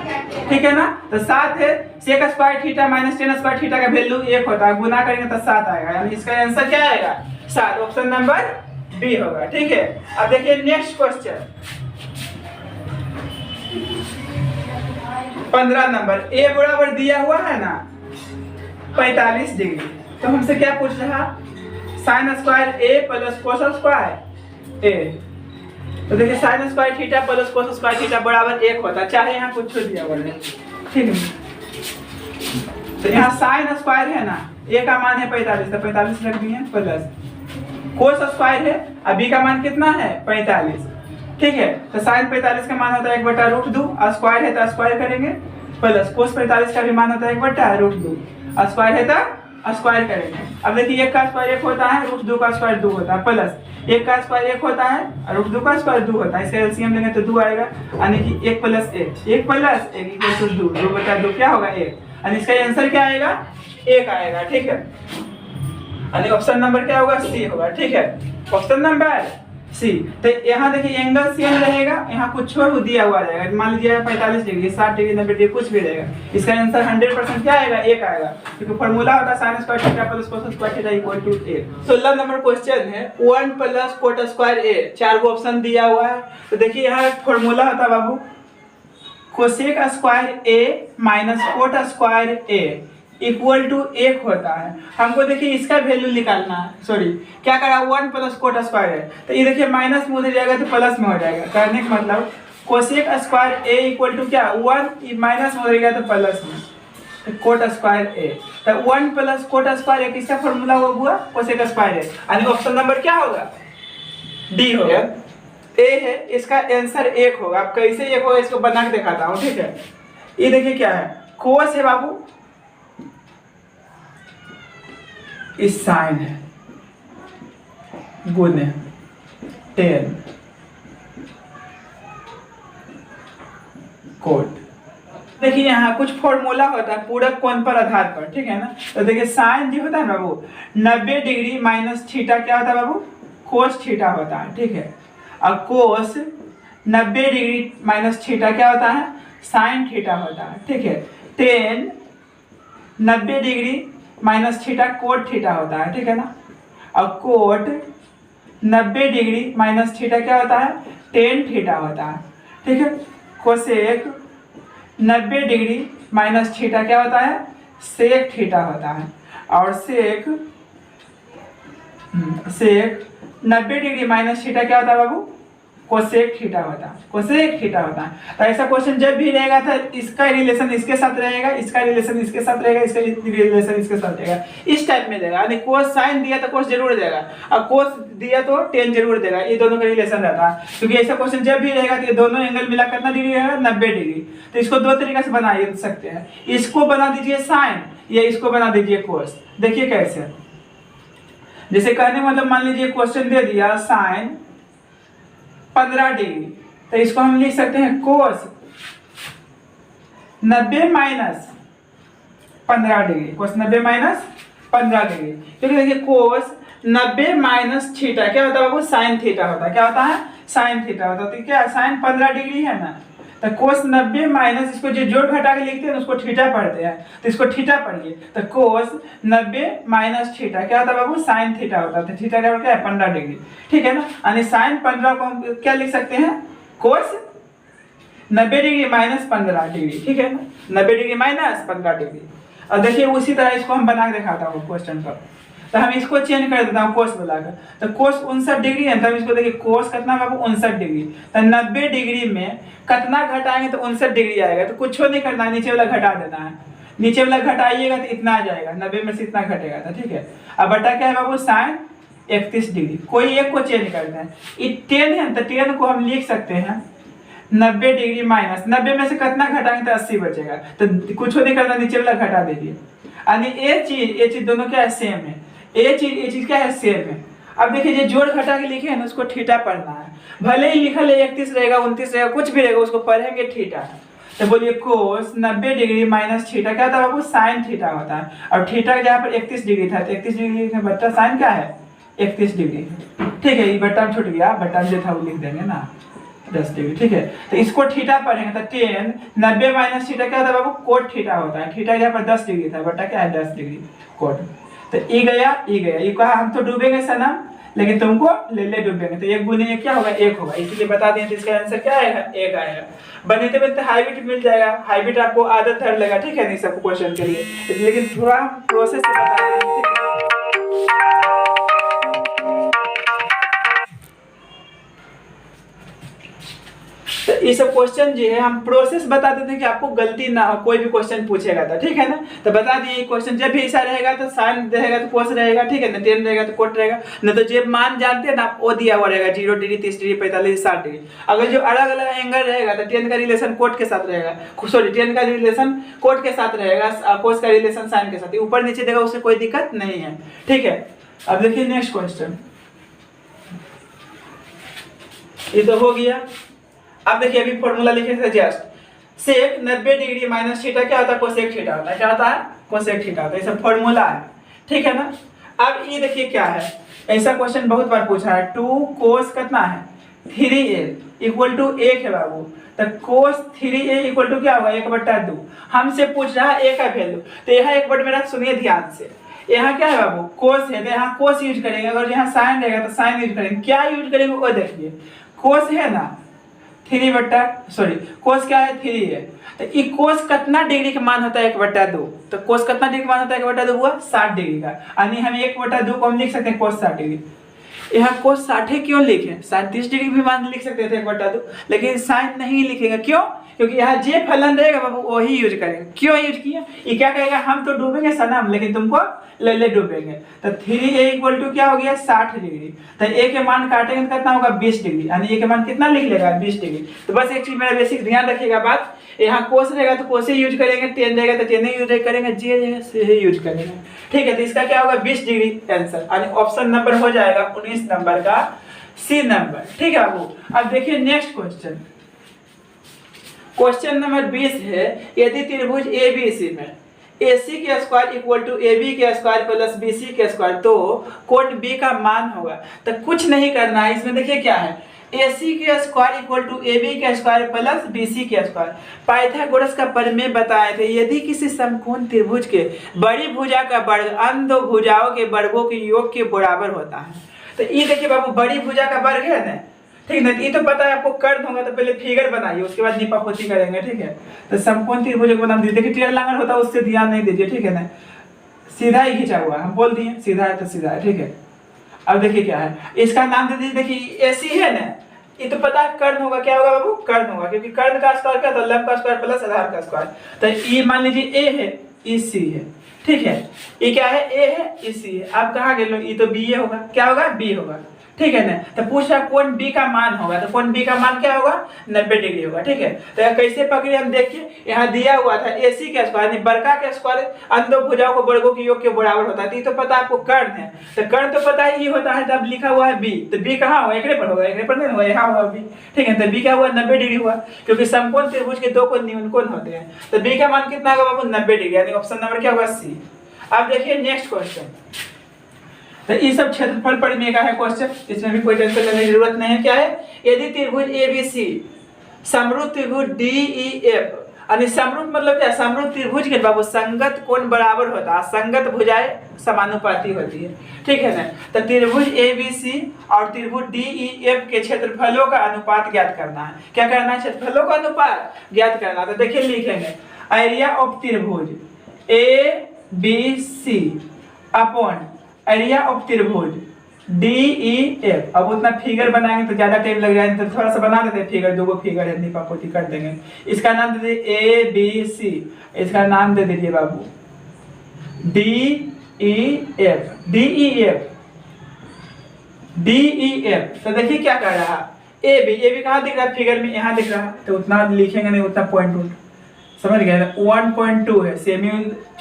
A: ठीक है ना। तो 7 है, sec square theta minus tan square theta का वैल्यू 1 होता है, गुना करेंगे तो 7 आएगा, यानी इसका आंसर क्या आएगा 7, ऑप्शन नंबर बी होगा, ठीक है। अब देखिए नेक्स्ट क्वेश्चन 15 नंबर, ए बराबर दिया हुआ है ना 45 डिग्री, तो हमसे क्या पूछ रहा, साइन स्क्वायर ए प्लस कोस स्क्वायर ए, तो देखिए sine square theta plus cos square theta बराबर 1 होता है, चाहे यहाँ कुछ दिया हुआ है, ठीक है। तो यहाँ साइन स्क्वायर है ना, ए का मान है 45, तो 45 रख दिए, प्लस कोस स्क्वायर है, अब बी का मान कितना है 45, ठीक है। तो साइन 45 का मान होता है 1/√2, स्क्वायर है तो स्क्वायर करेंगे, प्लस कोस 45 का भी मान होता है 1/√2, स्क्वायर है तो स्क्वायर करेंगे। अब देखिए 1 का स्क्वायर 1 होता है, √2 का स्क्वायर 2 होता है, प्लस 1 का स्क्वायर 1 होता है और √2 का स्क्वायर 2 होता है, इसका एलसीएम लेंगे तो 2 आएगा, यानी कि 1 + 1 1 + 1 = 2, 2/2 क्या होगा 1, यानी इसका आंसर क्या आएगा 1 आएगा, ठीक है। यानी ऑप्शन नंबर क्या होगा सी होगा, ठीक है, ऑप्शन नंबर सी। तो यहाँ देखिए एंगल सेम रहेगा, यहाँ कुछ और दिया हुआ रहेगा, मान लीजिए 45 डिग्री 60 डिग्री 90 डिग्री कुछ भी रहेगा, इसका आंसर 100% क्या आएगा 1 आएगा, क्योंकि फॉर्मूला होता है sin square theta plus cos square theta equal to 1। 16 number question है 1 + cot स्क्वायर a, 4 को ऑप्शन दिया हुआ है। तो देखिए यहाँ फॉर्मूला होता है बाबू cosec square a minus cot square a equal to 1 होता है। हमको देखिए इसका वैल्यू निकालना है, सॉरी क्या करा 1 + कोट स्क्वायर है, तो ये देखिए माइनस में उधर जाएगा तो प्लस में हो जाएगा, करने का मतलब cosec square a equal to क्या 1 माइनस में उधर गया तो प्लस में कोट स्क्वायर a, तो 1 + कोट स्क्वायर a किसका फॉर्मूला हुआ कोसेक स्क्वायर a, यानी ऑप्शन नंबर क्या होगा डी होगा, a है, इसका आंसर 1 होगा। अब कैसे 1 होगा इसको बना के दिखाता हूँ, ठीक है। ये देखिए क्या है कोस है बाबू, इस साइन है गुने 10 कोट, देखिए यहाँ कुछ फॉर्मूला होता है पूरक कोण पर आधार पर, ठीक है ना। तो देखिए साइन जो होता है बाबू 90 डिग्री माइनस थीटा क्या होता है बाबू कोस थीटा होता है, ठीक है, और कोस 90 डिग्री माइनस थीटा क्या होता है साइन थीटा होता है, ठीक है। 10 90 degree minus theta cot theta होता है, ठीक है ना, और कोट 90 डिग्री माइनस थीटा क्या होता है टेन थीटा होता है, ठीक है। कोसेक 90 डिग्री माइनस थीटा क्या होता है सेक थीटा होता है, और सेक 90 डिग्री माइनस थीटा क्या होता है बाबू कोसेक थीटा होता है, कोसेक थीटा होता है। तो ऐसा क्वेश्चन जब भी रहेगा तो इसका रिलेशन इसके साथ रहेगा, इसका रिलेशन इसके साथ रहेगा, इसका रिलेशन इसके साथ रहेगा, इस टाइप में देगा, यानी कोस साइन दिया तो कोस जरूर देगा, और कोस दिया तो टेन जरूर देगा, ये दोनों का रिलेशन रहता है। क्योंकि ऐसा क्वेश्चन जब भी रहेगा तो ये दोनों एंगल मिला कितना डिग्री रहेगा 90 डिग्री। तो इसको दो तरीके से बना सकते हैं, इसको बना दीजिए साइन या इसको बना दीजिए कोस। देखिए कैसे, जैसे कहने मतलब मान लीजिए क्वेश्चन दे दिया साइन 15 डिग्री, तो इसको हम लिख सकते हैं कोस 90 माइनस 15 डिग्री, कोस 90 माइनस 15 डिग्री, क्योंकि देखिए कोस 90 माइनस थीटा क्या होता है बाबू साइन थीटा होता है, क्या होता है साइन थीटा होता है। तो क्या साइन 15 डिग्री है ना, तो कोस 90 माइनस इसको जो जोड़ घटा के लिखते हैं उसको थीटा पढ़ते हैं, तो इसको थीटा पढ़िए। तो कोस 90 माइनस थीटा क्या होता है बाबू साइन थीटा होता है, तो थीटा क्या है 15 डिग्री, ठीक है ना। यानी साइन 15 को हम क्या लिख सकते हैं कोस 90 डिग्री माइनस 15 डिग्री, ठीक है ना, 90 डिग्री माइनस 15 डिग्री। और देखिए उसी तरह इसको हम बना के दिखाता हूँ क्वेश्चन पर। तो हम इसको चेंज कर देता हूँ कोस वाला का। तो कोस 59 डिग्री है, तब इसको देखिए कोस कितना बाबू 59 डिग्री। तो 90 डिग्री में कितना घटाएंगे तो 59 डिग्री आएगा। तो कुछ नहीं करना है, नीचे वाला घटा देना है। नीचे वाला घटाइएगा तो इतना आ जाएगा, 90 में से इतना घटेगा। तो ठीक है, अब बटा क्या है बाबू साइन 31 डिग्री। कोई एक को चेंज करना है। ये 10 है तो 10 को हम लिख सकते हैं 90 डिग्री माइनस 90 में से कितना घटाएंगे तो 80 बचेगा। तो कुछ नहीं करना, नीचे वाला घटा दीजिए। यानी ये चीज दोनों क्या है सेम है। ये चीज क्या है सेम है। अब देखिए जो जोड़ घटा के लिखे हैं ना उसको थीटा पढ़ना है। भले ही लिखा है 31 रहेगा 29 रहेगा कुछ भी रहेगा, उसको पढ़ेंगे थीटा। तो बोलिए कोस 90 डिग्री माइनस थीटा क्या था बाबू साइन थीटा होता है। और थीटा जहाँ पर 31 डिग्री था तो 31 डिग्री का बट्टा साइन क्या है 31 डिग्री। ठीक है, ये बट्टा छूट गया, बट्टा जो था वो लिख देंगे ना 10 डिग्री। ठीक है, तो इसको थीटा पढ़ेंगे तो 10 90 माइनस थीटा क्या होता है बाबू कोट थीटा होता है। थीटा जहाँ पर 10 डिग्री था बट्टा क्या है 10 डिग्री कोट। तो ई गया ये कहा हम तो डूबेंगे सनम, लेकिन तुमको ले डूबेंगे। तो 1 गुने 1 क्या होगा 1 होगा, इसलिए बता दें। तो इसका आंसर क्या आएगा 1 आएगा। बनते बनते हाइब्रिड मिल जाएगा। हाइब्रिड आपको आदत धर लेगा। ठीक है, नहीं सब क्वेश्चन के लिए, लेकिन थोड़ा प्रोसेस से बता दें। तो ये सब क्वेश्चन जो है हम प्रोसेस बता देते हैं कि आपको गलती ना हो, कोई भी क्वेश्चन पूछेगा तो। ठीक है ना, तो बता दिए क्वेश्चन जब भी ऐसा रहेगा तो साइन रहेगा तो कोस रहेगा। ठीक है ना, 10 रहेगा तो कोट रहेगा। न तो जो मान जानते हैं ना वो दिया हुआ रहेगा 0 डिग्री 30 डिग्री 45 60 डिग्री। अगर जो अलग अलग एंगल रहेगा तो 10 का रिलेशन कोट के साथ रहेगा, सॉरी 10 का रिलेशन कोट के साथ रहेगा, कोस का रिलेशन साइन के साथ। ऊपर नीचे देगा उससे कोई दिक्कत नहीं है। ठीक है, अब देखिए नेक्स्ट क्वेश्चन। ये तो हो गया। अब देखिए अभी फॉर्मूला लिखे थे जस्ट सेक 90 डिग्री माइनस थीटा क्या होता है कोसेक थीटा होता है। क्या होता है कोसेक थीटा होता है। ये सब फॉर्मूला है। ठीक है ना, अब ये देखिए क्या है, ऐसा क्वेश्चन बहुत बार पूछा है। 2 कोस कितना है 3a इक्वल टू 1 है बाबू। तो कोस 3a इक्वल टू क्या होगा 1/2। हमसे पूछ रहा है a का वैल्यू। तो यहाँ एक वर्ड मेरा सुनिए ध्यान से। यहाँ क्या है बाबू कोस है तो यहाँ कोस यूज करेंगे। अगर यहाँ साइन रहेगा तो साइन यूज करेंगे। क्या यूज करेंगे वो देखिए। कोस है ना 3 कोस क्या है 3 है। तो ये कोस कितना डिग्री का मान होता है 1/2। तो कोस कितना डिग्री का मान होता है 1/2 हुआ 60 डिग्री का। यानी हम 1/2 को हम लिख सकते हैं कोस 60 डिग्री। यहाँ कोस 60 क्यों लिखे, 30 डिग्री भी मान लिख सकते थे 1/2, लेकिन साइन नहीं लिखेगा। क्यों? क्योंकि यहाँ जे फलन रहेगा बाबू वही यूज करेंगे। क्यों यूज किया, ये क्या कहेगा हम तो डूबेंगे सनम लेकिन तुमको ले डूबेंगे। तो 3a इक्वल टू क्या हो गया 60 डिग्री। तो a के मान काटेंगे तो कितना होगा 20 डिग्री। यानी a के मान कितना लिख लेगा 20 डिग्री। तो बस एक चीज मेरा बेसिक ध्यान रखिएगा बात, यहाँ कोस रहेगा तो कोस ही यूज करेंगे, 10 रहेगा तो 10 ही यूज करेंगे, जे रहेगा से ही यूज करेंगे। ठीक है, तो इसका क्या होगा 20 डिग्री आंसर। यानी ऑप्शन नंबर हो जाएगा 19 नंबर का सी नंबर। ठीक है बाबू, अब देखिए नेक्स्ट क्वेश्चन। क्वेश्चन नंबर 20 है, यदि त्रिभुज एबीसी में AC के स्क्वायर इक्वल टू AB के स्क्वायर प्लस BC के स्क्वायर तो कोण B का मान होगा। तो कुछ नहीं करना है इसमें। देखिए क्या है AC के स्क्वायर इक्वल टू AB के स्क्वायर प्लस BC के स्क्वायर। पाइथागोरस का प्रमेय बताए थे, यदि किसी समकोण त्रिभुज के बड़ी भुजा का वर्ग अन्य दो भुजाओं के वर्गों के योग के बराबर होता है। तो ये देखिए बाबू बड़ी भुजा का वर्ग है ना, ठीक ना, ये तो पता है आपको। कर्ण होगा तो पहले फिगर बनाइए उसके बाद निपापोती करेंगे। ठीक है, तो समकोण त्रिभुज को बना दीजिए। देखिए टेढ़ा लांगर होता है उससे ध्यान नहीं दीजिए। ठीक है ना, सीधा ही खींचा हुआ हम बोल दिए, सीधा है तो सीधा है। ठीक है, अब देखिए क्या है, इसका नाम दे दीजिए। देखिए AC है ना, ये तो पता है कर्ण होगा। क्या होगा बाबू कर्ण होगा, क्योंकि कर्ण का स्क्वायर क्या था लंब का स्क्वायर प्लस आधार का स्क्वायर। तो ये मान लीजिए A है ये C है। ठीक है, ये क्या है A है ये C है। आप कहाँ गए लो, ये तो B होगा। क्या होगा B होगा। ठीक है ना, तो पूछा कोण B का मान होगा। तो कोण B का मान क्या होगा 90 डिग्री होगा। ठीक है, तो कैसे पकड़े हम देखिए, यहाँ दिया हुआ था AC के स्क्वायर यानी बड़का के स्क्वायर अन्य दो भुजाओं को वर्गों के योग के बराबर होता है। तो ये तो पता आपको कर्ण है, तो कर्ण तो पता ही होता है। तब लिखा हुआ है B, तो B कहाँ होगा एकड़े पर होगा, एकड़े पर नहीं होगा, यहाँ होगा B। ठीक है, तो B क्या हुआ 90 डिग्री हुआ, क्योंकि समकोण त्रिभुज के दो कोण न्यून कोण होते हैं। तो B का मान कितना होगा बाबू 90 डिग्री। यानी ऑप्शन नंबर क्या होगा C। अब देखिए नेक्स्ट क्वेश्चन। तो ये सब क्षेत्रफल परिमेय का है क्वेश्चन, इसमें भी कोई टेंशन लेने की जरूरत नहीं है। क्या है, यदि त्रिभुज ABC समरूप त्रिभुज DEF, यानी समरूप मतलब क्या, समरूप त्रिभुज के बाबू संगत कोण बराबर होता है, संगत भुजाएं समानुपाती होती है। ठीक है ना, तो त्रिभुज ABC और त्रिभुज DEF के क्षेत्रफलों का अनुपात ज्ञात करना है। क्या करना है, क्षेत्रफलों का अनुपात ज्ञात करना। तो देखिए लिखेंगे एरिया ऑफ त्रिभुज ABC अपॉन एरिया ऑफ त्रिभुज DEF। अब उतना फिगर बनाएंगे तो ज्यादा टाइम लग जाएगा, तो थोड़ा सा बना देते हैं फिगर, दो फिगर है निपापोती कर देंगे। इसका नाम दे दीजिए ABC, इसका नाम दे दीजिए बाबू DEF। तो देखिए क्या कर रहा है, AB कहाँ दिख रहा है फिगर में, यहाँ दिख रहा है, तो उतना लिखेंगे नहीं, उतना पॉइंट समझ गए ना। 1.2 है, सेमी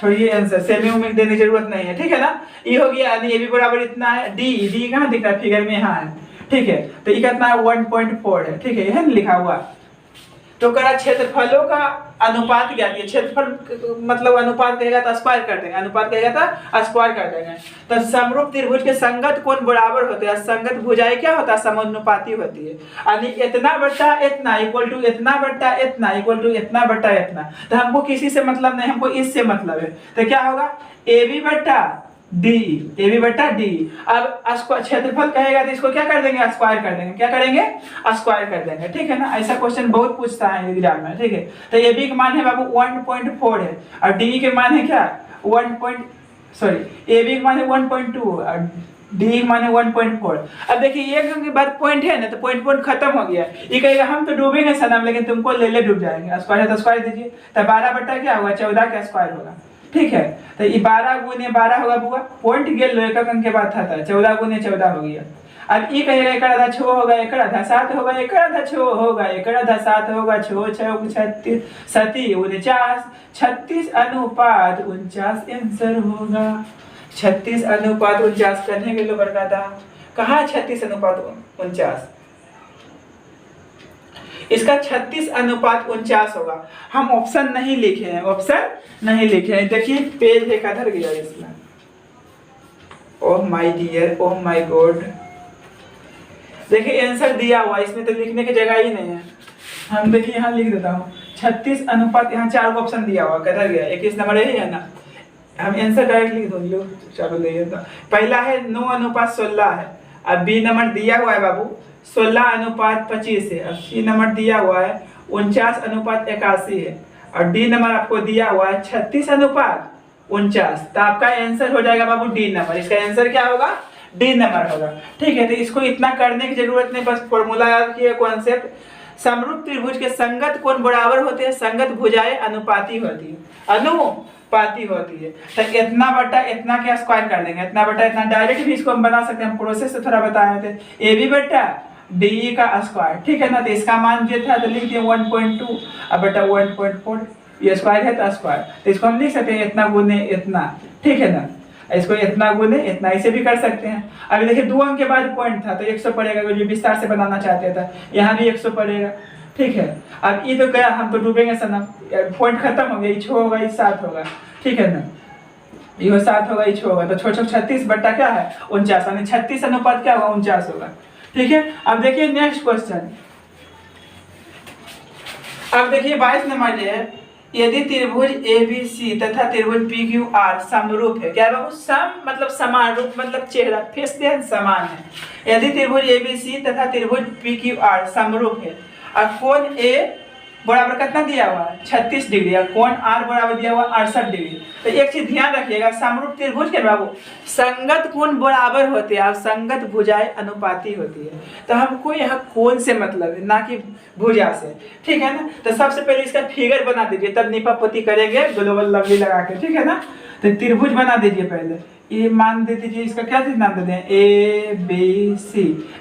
A: छोड़िए आंसर, सेमी में देने की जरूरत नहीं है, ठीक है ना। ये हो गया, यानी ये भी बराबर इतना है। डी कहाँ दिख रहा है फिगर में, यहाँ है, ठीक है। तो ये कितना है 1.4 है, ठीक है, यह लिखा हुआ। तो करा क्षेत्रफलों का अनुपात क्या दिया, क्षेत्रफल मतलब अनुपात कहेगा तो स्क्वायर कर देंगे, अनुपात कहेगा तो स्क्वायर कर देंगे। तो समरूप त्रिभुज के संगत कोण बराबर होते हैं, संगत भुजाएं क्या होता है, समानुपाती होती है, यानी इतना बट्टा इतना इक्वल टू इतना बट्टा इतना इक्वल टू इतना बट्टा इतना। तो हमको किसी से मतलब नहीं, हमको इससे मतलब है। तो क्या होगा, AB बट्टा डी। अब क्षेत्रफल कहेगा तो इसको क्या कर देंगे, स्क्वायर कर देंगे, क्या करेंगे, स्क्वायर कर देंगे, ठीक है ना। ऐसा क्वेश्चन बहुत पूछता है एग्जाम में, ठीक है। तो AB का मान है बाबू 1.4 है, और D के मान है क्या AB का मान है 1.2 और D का मान है 1.4। अब देखिए एक के बाद पॉइंट है ना, तो पॉइंट खत्म हो गया। ये कहेगा हम तो डूबेंगे सनम, लेकिन तुमको ले डूब जाएंगे। स्क्वायर है तो स्क्वायर दीजिए, तो 12 बट्टा क्या होगा, 14 का स्क्वायर होगा, ठीक है। तो ये 12 गुने 12 होगा बुआ, पॉइंट गेल एक अंक के बाद था 14 गुने 14 हो गया। अब ये कहेगा एक आधा 6 होगा, एक आधा 7 होगा, एक आधा 6 होगा, एक आधा 7 होगा, 6 6 36 37 49 36 अनुपात 49 आंसर होगा। 36 अनुपात 49 करने के लिए बड़का था, कहाँ 36 अनुपात 49, इसका 36 अनुपात 49 होगा। हम ऑप्शन नहीं लिखे हैं, ऑप्शन नहीं लिखे हैं। देखिए पेज एक अधर गया इसमें, oh my dear, oh my God. देखिए आंसर दिया हुआ, इसमें तो लिखने की जगह ही नहीं है। हम देखिए यहाँ लिख देता हूँ 36 अनुपात, यहाँ 4 ऑप्शन दिया हुआ, कधर गया, 21 नंबर यही है ना। हम आंसर डायरेक्ट लिख दो, चलो देखिए। तो पहला है 9 अनुपात 16 है, अब B नंबर दिया हुआ है बाबू 16 अनुपात 25 है, अब C नंबर दिया हुआ है 49 अनुपात 81 है, और D नंबर आपको दिया हुआ है 36 अनुपात 49। तो आपका आंसर हो जाएगा बाबू D नंबर, इसका आंसर क्या होगा, D नंबर होगा, ठीक है। तो इसको इतना करने की जरूरत नहीं, बस फॉर्मूला याद किए, कॉन्सेप्ट। समरूप त्रिभुज के संगत कोण बराबर होते हैं, संगत भुजाएं अनुपाती होती है, अनुपाती होती है। तो इतना बटा इतना क्या स्क्वायर कर देंगे, इतना बटा इतना, डायरेक्ट भी इसको हम बना सकते हैं, हम प्रोसेस से थोड़ा बताए थे। AB बटा DE का स्क्वायर, ठीक है ना। तो इसका मान जो था तो लिख दिए 1.2 अब बटा 1.4, ये स्क्वायर है तो स्क्वायर, तो इसको हम लिख सकते हैं इतना गुने इतना, ठीक है ना। इसको इतना गुने इतना, इसे भी कर सकते हैं। अभी देखिए 2 अंक के बाद पॉइंट था तो 100 पड़ेगा, जो विस्तार से बनाना चाहते थे यहाँ भी 100 पड़ेगा, ठीक है। अब ये तो क्या, हम तो डूबेंगे सना, पॉइंट खत्म हो गया, ये 6 होगा, ये 7 होगा, ठीक है ना। ये 7 होगा, ये 6 होगा, तो 6 36 बट्टा क्या है 49, यानी 36 अनुपात क्या होगा 49 होगा, ठीक है। अब देखिए नेक्स्ट क्वेश्चन, अब देखिए 22 नंबर है, यदि त्रिभुज ABC तथा त्रिभुज PQR समरूप है, क्या बाबू, सम मतलब समान, रूप मतलब चेहरा, फेस देन समान है। यदि त्रिभुज ABC तथा त्रिभुज PQR समरूप है, और कोण A बराबर कितना दिया हुआ है 36 डिग्री, और कोण R बराबर दिया हुआ 68 डिग्री। तो एक चीज ध्यान रखिएगा, समरूप त्रिभुज के बाबू संगत कोण बराबर होते हैं और संगत भुजाएं अनुपाती होती है। तो हमको यहाँ कोण से मतलब है, ना कि भुजा से, ठीक है ना। तो सबसे पहले इसका फिगर बना दीजिए, तब निपापोती करेंगे ग्लोबल लवली लगा के, ठीक है ना। तो त्रिभुज बना दीजिए पहले, ये मान दे दीजिए, इसका क्या नाम दे दें, ABC,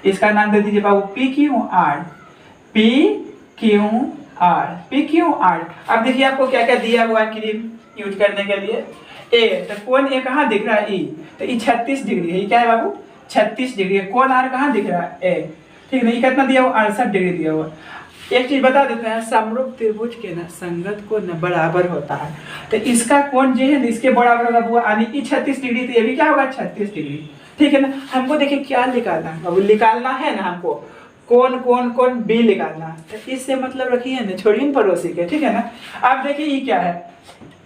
A: इसका नाम दे दीजिए बाबू PQR। अब देखिए आपको क्या क्या दिया हुआ है क्रीम यूज करने के लिए। ए तो कोण ए कहाँ दिख रहा है, ई, तो ये 36 डिग्री है, ये क्या है बाबू 36 डिग्री है। कोण आर कहाँ दिख रहा है, ए, ठीक है। ये कितना दिया हुआ 68 डिग्री दिया हुआ। एक चीज बता देते हैं, समरूप त्रिभुज के ना संगत कोण बराबर होता है, तो इसका कोण जो है ना इसके बराबर होगा, यानी ये 36 डिग्री, तो ये भी क्या होगा 36 डिग्री, ठीक है ना। हमको देखिए क्या निकालना है बाबू, निकालना है ना हमको कौन कौन कौन बी निकालना, तो इससे मतलब रखिए ना, छोड़िए पड़ोसी के, ठीक है ना। अब देखिए ये क्या है,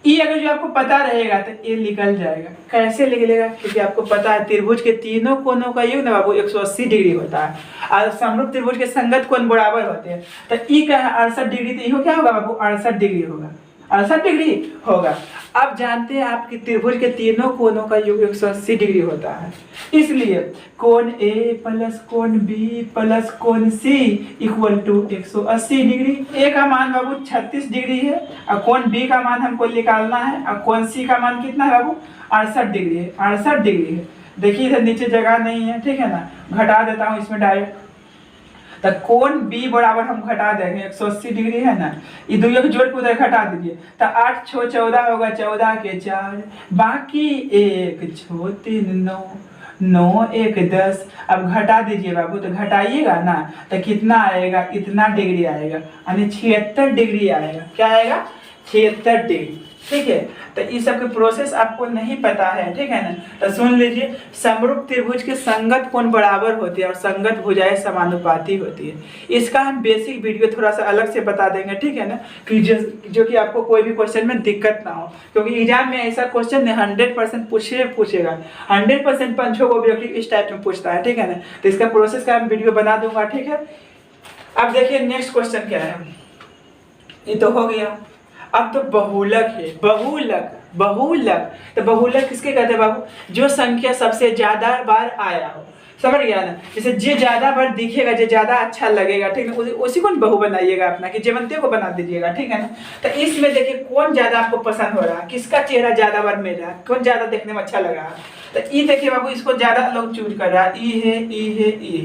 A: ये अगर जो आपको पता रहेगा तो ये निकल जाएगा। कैसे निकलेगा, क्योंकि आपको पता है त्रिभुज के तीनों कोनों का योग ना बाबू 180 डिग्री होता है, और समरूप त्रिभुज के संगत कोण बराबर होते हैं। तो ई का है 68 डिग्री, तो ये क्या होगा बाबू 68 डिग्री होगा, 68 डिग्री होगा। अब जानते हैं आपके त्रिभुज के तीनों कोनों का योग 180 डिग्री होता है, इसलिए कोण A प्लस कोण B प्लस कोण C equal to 180 degree. A का मान बाबू 36 डिग्री है और कोण B का मान हमको निकालना है और कोण C का मान कितना है बाबू 68 डिग्री है। 68 डिग्री है, देखिए इधर नीचे जगह नहीं है, ठीक है ना, घटा देता हूँ इसमें डायरेक्ट। तो कोण B बराबर हम घटा देंगे 180 डिग्री है ना, ये दोनों को जोड़ के उधर घटा दीजिए तो 8 6 14 होगा, 14 के 4 बाकी 1 6 3 9 9 1 10। अब घटा दीजिए बाबू, तो घटाइएगा ना तो कितना आएगा, इतना डिग्री आएगा, यानी 76 डिग्री आएगा। क्या आएगा, 76 डिग्री। ठीक है, तो इस सब के प्रोसेस आपको नहीं पता है, ठीक है ना, तो सुन लीजिए। समरूप त्रिभुज के संगत कोण बराबर होती है और संगत भुजाएं समानुपाती होती है। इसका हम बेसिक वीडियो थोड़ा सा अलग से बता देंगे, ठीक है ना, कि जो कि आपको कोई भी क्वेश्चन में दिक्कत ना हो, क्योंकि एग्जाम में ऐसा क्वेश्चन 100% पूछेगा। 100% पंचों को भी इस टाइप में पूछता है, ठीक है ना, तो इसका प्रोसेस का हम वीडियो बना दूंगा, ठीक है। अब देखिए नेक्स्ट क्वेश्चन क्या है, ये तो हो गया। अब तो बहुलक है, बहुलक तो बहुलक किसके कहते हैं बाबू, जो संख्या सबसे ज्यादा बार आया हो, समझ गया ना, जैसे जे ज्यादा बार दिखेगा, जो ज्यादा अच्छा लगेगा, ठीक है, उसी को बहु बनाइएगा अपना, कि जेवंते को बना दीजिएगा, ठीक है ना। तो इसमें देखिए कौन ज्यादा आपको पसंद हो रहा है, किसका चेहरा ज्यादा बार मिल रहा है, कौन ज्यादा देखने में अच्छा लग रहा है। तो ई देखिए बाबू, इसको ज्यादा लोग चूज कर रहा है, ई है,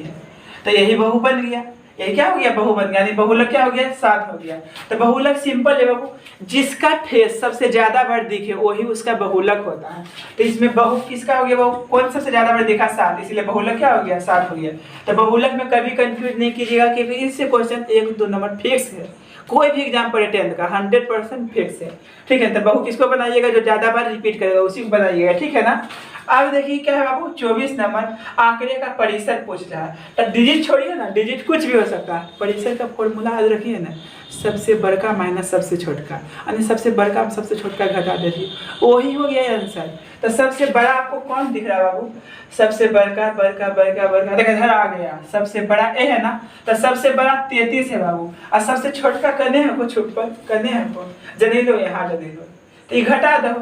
A: तो यही बहु बन गया। ये क्या हो गया, बहु बन गया, यानी बहुलक क्या हो गया, 7 हो गया। तो बहुलक सिंपल है बाबू, जिसका फेस सबसे ज्यादा बार दिखे वही उसका बहुलक होता है। तो इसमें बहु किसका हो गया, बहु कौन सबसे ज्यादा बार दिखा, 7, इसलिए बहुलक क्या हो गया, 7 हो गया। तो बहुलक में कभी कंफ्यूज नहीं कीजिएगा कि इससे क्वेश्चन 1 2 नंबर फिक्स है, कोई भी एग्जाम पढ़े 10th का 100% फिक्स है, ठीक है। तो बहु किसको बनाइएगा, जो ज्यादा बार रिपीट करेगा उसी को बनाइएगा, ठीक है ना। अब देखिए क्या है बाबू, 24 नंबर आंकड़े का परिसर पूछ रहा है। तो डिजिट छोड़िए ना, डिजिट कुछ भी हो सकता है, परिसर का फॉर्मूला याद रखिए ना, सबसे बड़का माइनस सबसे छोटका, यानी सबसे बड़का सबसे छोटका घटा दीजिए, वही हो गया आंसर। तो सबसे बड़ा आपको कौन दिख रहा है बाबू, सबसे बड़का देखिए इधर आ गया, सबसे बड़ा ए है ना, तो सबसे बड़ा 33 है बाबू, और सबसे छोटका कने है को छुप पर कने है को जने दो, यहाँ जने दो, तो ये घटा दो,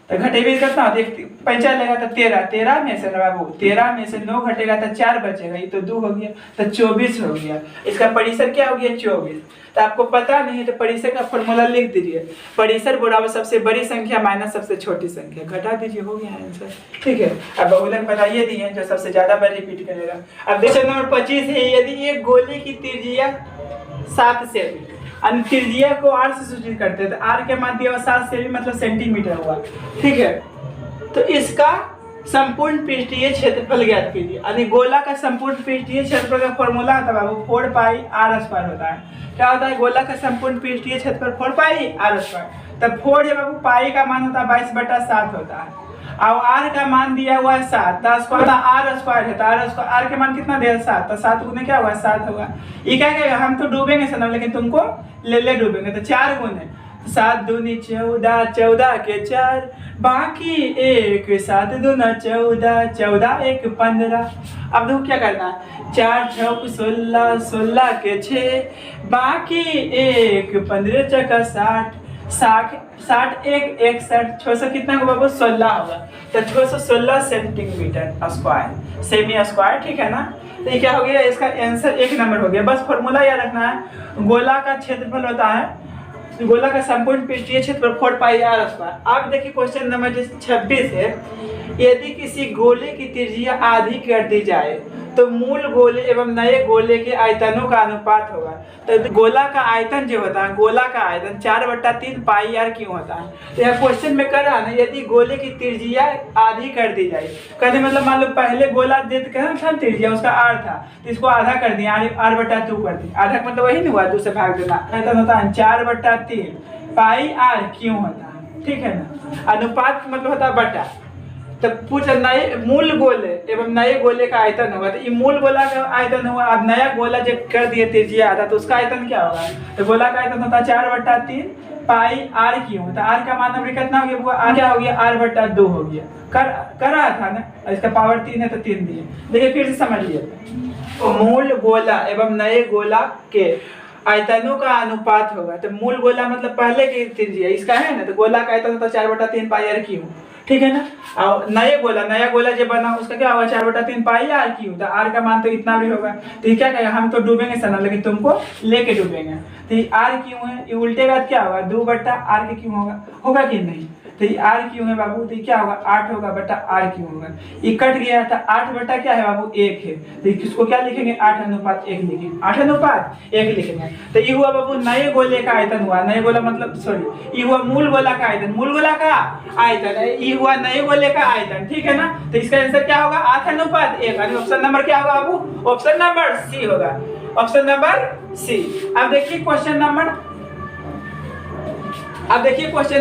A: तो घटेबी कितना, देख 5 लेगा तो 13 में से ना बाबू, 13 में से 9 घटेगा तो 4 बचेगा, ये तो 2 हो गया, तो 24 हो गया। इसका परिसर क्या हो गया, 24। तो आपको पता नहीं है तो परिसर का फॉर्मूला लिख दीजिए, परिसर बराबर सबसे बड़ी संख्या माइनस सबसे छोटी संख्या, घटा दीजिए, हो गया आंसर, ठीक है। अब बहुलक बताइए दिए जो सबसे ज्यादा बार रिपीट करेगा। अब क्वेश्चन नंबर 25 है, यदि एक गोले की त्रिज्या 7 सेमी, त्रिज्या को r से सूचित करते हैं, तो r के मान दिया 7 सेमी मतलब सेंटीमीटर हुआ, ठीक है। तो इसका संपूर्ण पृष्ठीय क्षेत्रफल ज्ञात कीजिए, यानी गोला का संपूर्ण पृष्ठीय क्षेत्रफल का फॉर्मूला होता है बाबू 4 पाई r स्क्वायर होता है। क्या होता है, गोला का संपूर्ण पृष्ठीय क्षेत्रफल 4 पाई r स्क्वायर। तब 4 है बाबू, पाई का मान होता है 22/7 होता है, और r का मान दिया हुआ है 7, तो स्क्वायर r स्क्वायर है, तो r के मान कितना दिया 7, तो 7 गुने क्या हुआ 7 होगा। ये क्या कहेगा, हम तो डूबेंगे सनम, लेकिन तुमको ले डूबेंगे, तो 4 गुने 7 दूनी 14, 14 के 4 बाकी 1, 7 दूना 14, 14 1 15। अब देखो क्या करना है, 4 6 16, 16 के 6 बाकी 1, 15 चका 60, 60 1 61, 600 कितना होगा बाबू 16 होगा, तो 616 सेंटीमीटर स्क्वायर, सेमी स्क्वायर, ठीक है ना। तो ये क्या हो गया, इसका आंसर 1 नंबर हो गया। बस फॉर्मूला याद रखना है, गोला का क्षेत्रफल होता है, गोला का संपूर्ण पृष्ठीय क्षेत्रफल 4 पाई r स्क्वायर। अब देखिए क्वेश्चन नंबर 26 है, यदि किसी गोले की त्रिज्या आधी कर दी जाए तो मूल गोले एवं नए गोले के आयतनों का अनुपात होगा। तो गोला का आयतन जो होता है, गोला का आयतन 4/3 पाई r क्यों होता है। तो यह क्वेश्चन में कर रहा है ना, यदि गोले की त्रिज्या आधी कर दी जाए, कहते मतलब मान लो पहले गोला देते था त्रिज्या उसका r था, तो इसको आधा कर दिया, r/2 कर दिया, आधा मतलब वही नहीं हुआ, 2 से भाग देना, आयतन होता है 4/3 पाई r क्यों होता है, ठीक है ना। अनुपात मतलब होता है बटा, तो पूछ नए मूल गोले एवं नए गोले का आयतन होगा, तो ये मूल गोला का आयतन हुआ, अब नया गोला जब कर दिए त्रिज्या आधा, तो उसका आयतन क्या होगा, तो गोला का आयतन होता है 4/3 पाई r क्यों, तो r का मान अभी कितना हो गया, r क्या हो गया, r/2 हो गया, कर रहा था ना, इसका पावर 3 है तो 3 दिए। देखिए फिर से समझिए, तो मूल गोला एवं नए गोला के आयतनों का अनुपात होगा। तो मूल गोला मतलब पहले की त्रिज्या इसका है ना, तो गोला का आयतन होता है 4/3 पाई आर क्यू, ठीक है ना। और नया गोला जो बना उसका क्या होगा 4/3 पाई आर क्यू। तो आर का मान तो इतना भी होगा। तो ये क्या कहेगा, हम तो डूबेंगे सना, लेकिन तुमको लेके डूबेंगे। तो ये आर क्यू है, ये उल्टेगा तो क्या होगा 2/r के क्यू होगा कि नहीं। तो ये आर क्यू है बाबू, तो क्या होगा 8 होगा बटा आर क्यू होगा। ये कट गया था 8 बटा क्या है बाबू 1 है। तो इसको क्या लिखेंगे 8:1 लिखेंगे, 8:1 लिखेंगे। तो ये हुआ बाबू नए गोले का आयतन हुआ। नए गोला मतलब सॉरी, ये हुआ मूल गोला का आयतन, मूल गोला का आयतन है, ये हुआ नए गोले का आयतन, ठीक है ना। तो इसका आंसर क्या होगा 8:1। ऑप्शन नंबर क्या होगा बाबू, ऑप्शन नंबर सी होगा, ऑप्शन नंबर सी। अब देखिए क्वेश्चन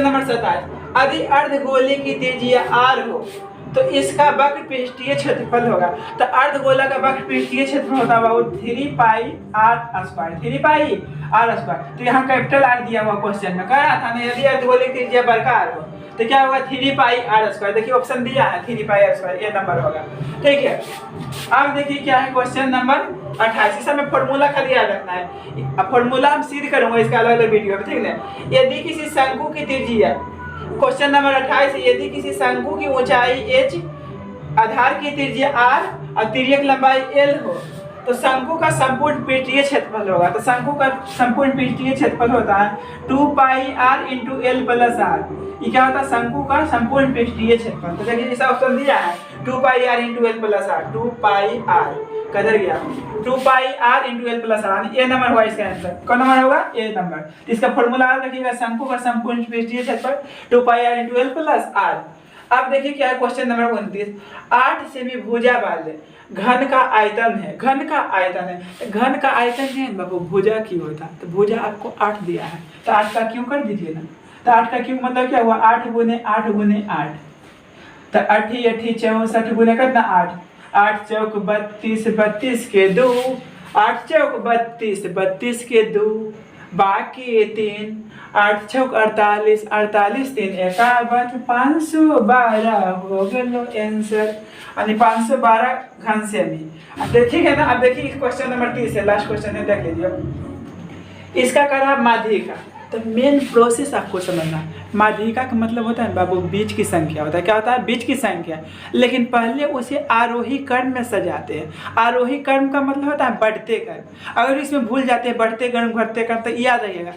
A: नंबर 27। यदि अर्धगोले की त्रिज्या r हो तो इसका वक्र पृष्ठीय क्षेत्रफल होगा। तो अर्धगोला का वक्र पृष्ठीय क्षेत्रफल होता है बाबू 3 पाई r स्क्वायर, 3 पाई r स्क्वायर। तो यहाँ कैपिटल R दिया हुआ क्वेश्चन में, कह रहा था ना यदि अर्धगोले की त्रिज्या वर्गाकार हो तो क्या होगा 3 पाई r स्क्वायर। देखिए ऑप्शन दिया है 3 पाई r स्क्वायर, ये नंबर होगा, ठीक है। अब देखिए क्या है क्वेश्चन नंबर 28। इस समय फॉर्मूला खाली याद रखना है। अब फॉर्मूला हम सीध करूंगा इसका अलग अलग वीडियो में, ठीक है। यदि किसी शंकु की त्रिज्या, क्वेश्चन नंबर 28, यदि किसी शंकु की ऊंचाई h, आधार की त्रिज्या r और तिर्यक लंबाई l हो तो शंकु का संपूर्ण पृष्ठीय क्षेत्रफल होगा। तो शंकु का संपूर्ण पृष्ठीय क्षेत्रफल होता है 2 पाई r × l + r। ये क्या होता है शंकु का संपूर्ण पृष्ठीय क्षेत्रफल। तो देखिए जैसा ऑप्शन दिया है 2 पाई r × l + r, 2 पाई r कदर गया 2 पाई r × l + r, ये नंबर हुआ इसका आंसर। कौन नंबर होगा ये नंबर। इसका फॉर्मूला याद रखिएगा, शंकु का संपूर्ण पृष्ठीय क्षेत्रफल 2 पाई r × l + r। अब देखिए क्या है क्वेश्चन नंबर 29। 8 सेमी भुजा वाले घन का आयतन है, घन का आयतन है, घन का आयतन है बाबू भुजा क्यों होता है। तो भुजा आपको 8 दिया है, तो 8 का क्यों कर दीजिए ना। तो 8 का क्यों मतलब क्या हुआ 8 × 8 × 8। तो 8 64 गुने कितना 8, 8 चौक 32, 32 के 2, 8 चौक 32, 32 के 2, बाकी 3, 8 चौक 48, 48 3 51, 512 हो गया आंसर। यानी 512 घन सेमी। अब ठीक है ना। अब देखिए क्वेश्चन नंबर 30 है, लास्ट क्वेश्चन है, देख लीजिए। इसका करा माध्यिका। तो मेन प्रोसेस आपको समझना, माध्यिका का मतलब होता है बाबू बीज की संख्या होता है। क्या होता है बीज की संख्या। लेकिन पहले उसे आरोही क्रम में सजाते हैं। आरोही क्रम का मतलब होता है बढ़ते क्रम। अगर इसमें भूल जाते हैं बढ़ते क्रम घटते क्रम तो याद रहिएगा।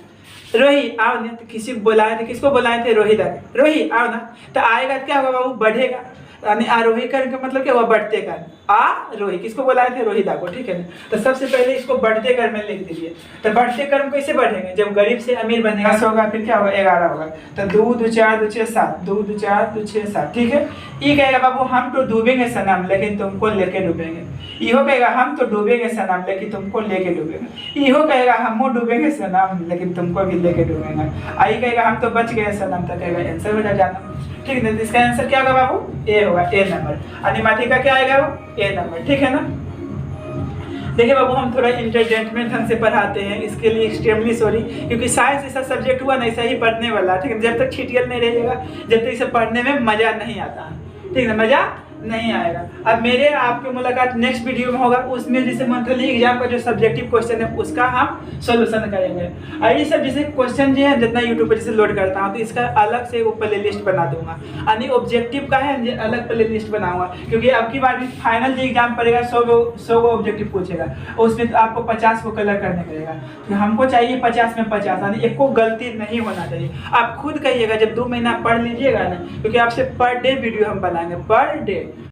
A: रोही आओ ना, तो किसी को बुलाए थे, किसको बुलाए थे रोहित। रोही आओ ना, तो आएगा तो क्या होगा बाबू बढ़ेगा। यानी आरोही क्रम का मतलब क्या हुआ बढ़ते क्रम। आरोही किसको बुलाए थे रोहिता को, ठीक है ना। तो सबसे पहले इसको बढ़ते क्रम में लिख दीजिए। तो बढ़ते क्रम कैसे बढ़ेंगे, जब गरीब से अमीर बनेगा 10 होगा, फिर क्या होगा 11 होगा। तो 2 2 4 2 6 7, 2 2 4 2 6 7, ठीक है। ये कहेगा बाबू हम तो डूबेंगे सनम लेकिन तुमको लेके डूबेंगे। इहो कहेगा हम तो डूबेंगे सनम लेकिन तुमको लेके डूबेंगे। इहो कहेगा हम डूबेंगे सनम लेकिन तुमको भी लेके डूबेंगे। आई कहेगा हम तो बच गए सनम, तो कहेगा आंसर हो जाना, ठीक है। इसका आंसर क्या होगा बाबू ए होगा, ए नंबर। माध्यिका क्या आएगा वो ए नंबर, ठीक है ना। देखिए बाबू हम थोड़ा इंटरटेनमेंट ढंग से पढ़ाते हैं, इसके लिए एक्सट्रीमली सॉरी, क्योंकि साइंस ऐसा सब्जेक्ट हुआ ना ऐसा ही पढ़ने वाला, ठीक है। जब तक छिटियल नहीं रहेगा, जब तक इसे पढ़ने में मजा नहीं आता, ठीक है, मजा नहीं आएगा। अब मेरे आपके मुलाकात नेक्स्ट वीडियो में होगा, उसमें जैसे मंथली एग्जाम का जो सब्जेक्टिव क्वेश्चन है उसका हम सॉल्यूशन करेंगे। और ये सब जैसे क्वेश्चन जो है जितना यूट्यूब पर जैसे लोड करता हूँ तो इसका अलग से वो प्ले लिस्ट बना दूंगा। यानी ऑब्जेक्टिव का है अलग प्ले लिस्ट बनाऊंगा, क्योंकि अब की बार भी फाइनल जो एग्जाम पड़ेगा 100 वो ऑब्जेक्टिव पूछेगा, उसमें तो आपको 50 को कलर करने पड़ेगा। तो हमको चाहिए 50 में 50, यानी एक को गलती नहीं होना चाहिए। आप खुद कहिएगा जब 2 महीना पढ़ लीजिएगा ना, क्योंकि आपसे पर डे वीडियो हम बनाएंगे, पर डे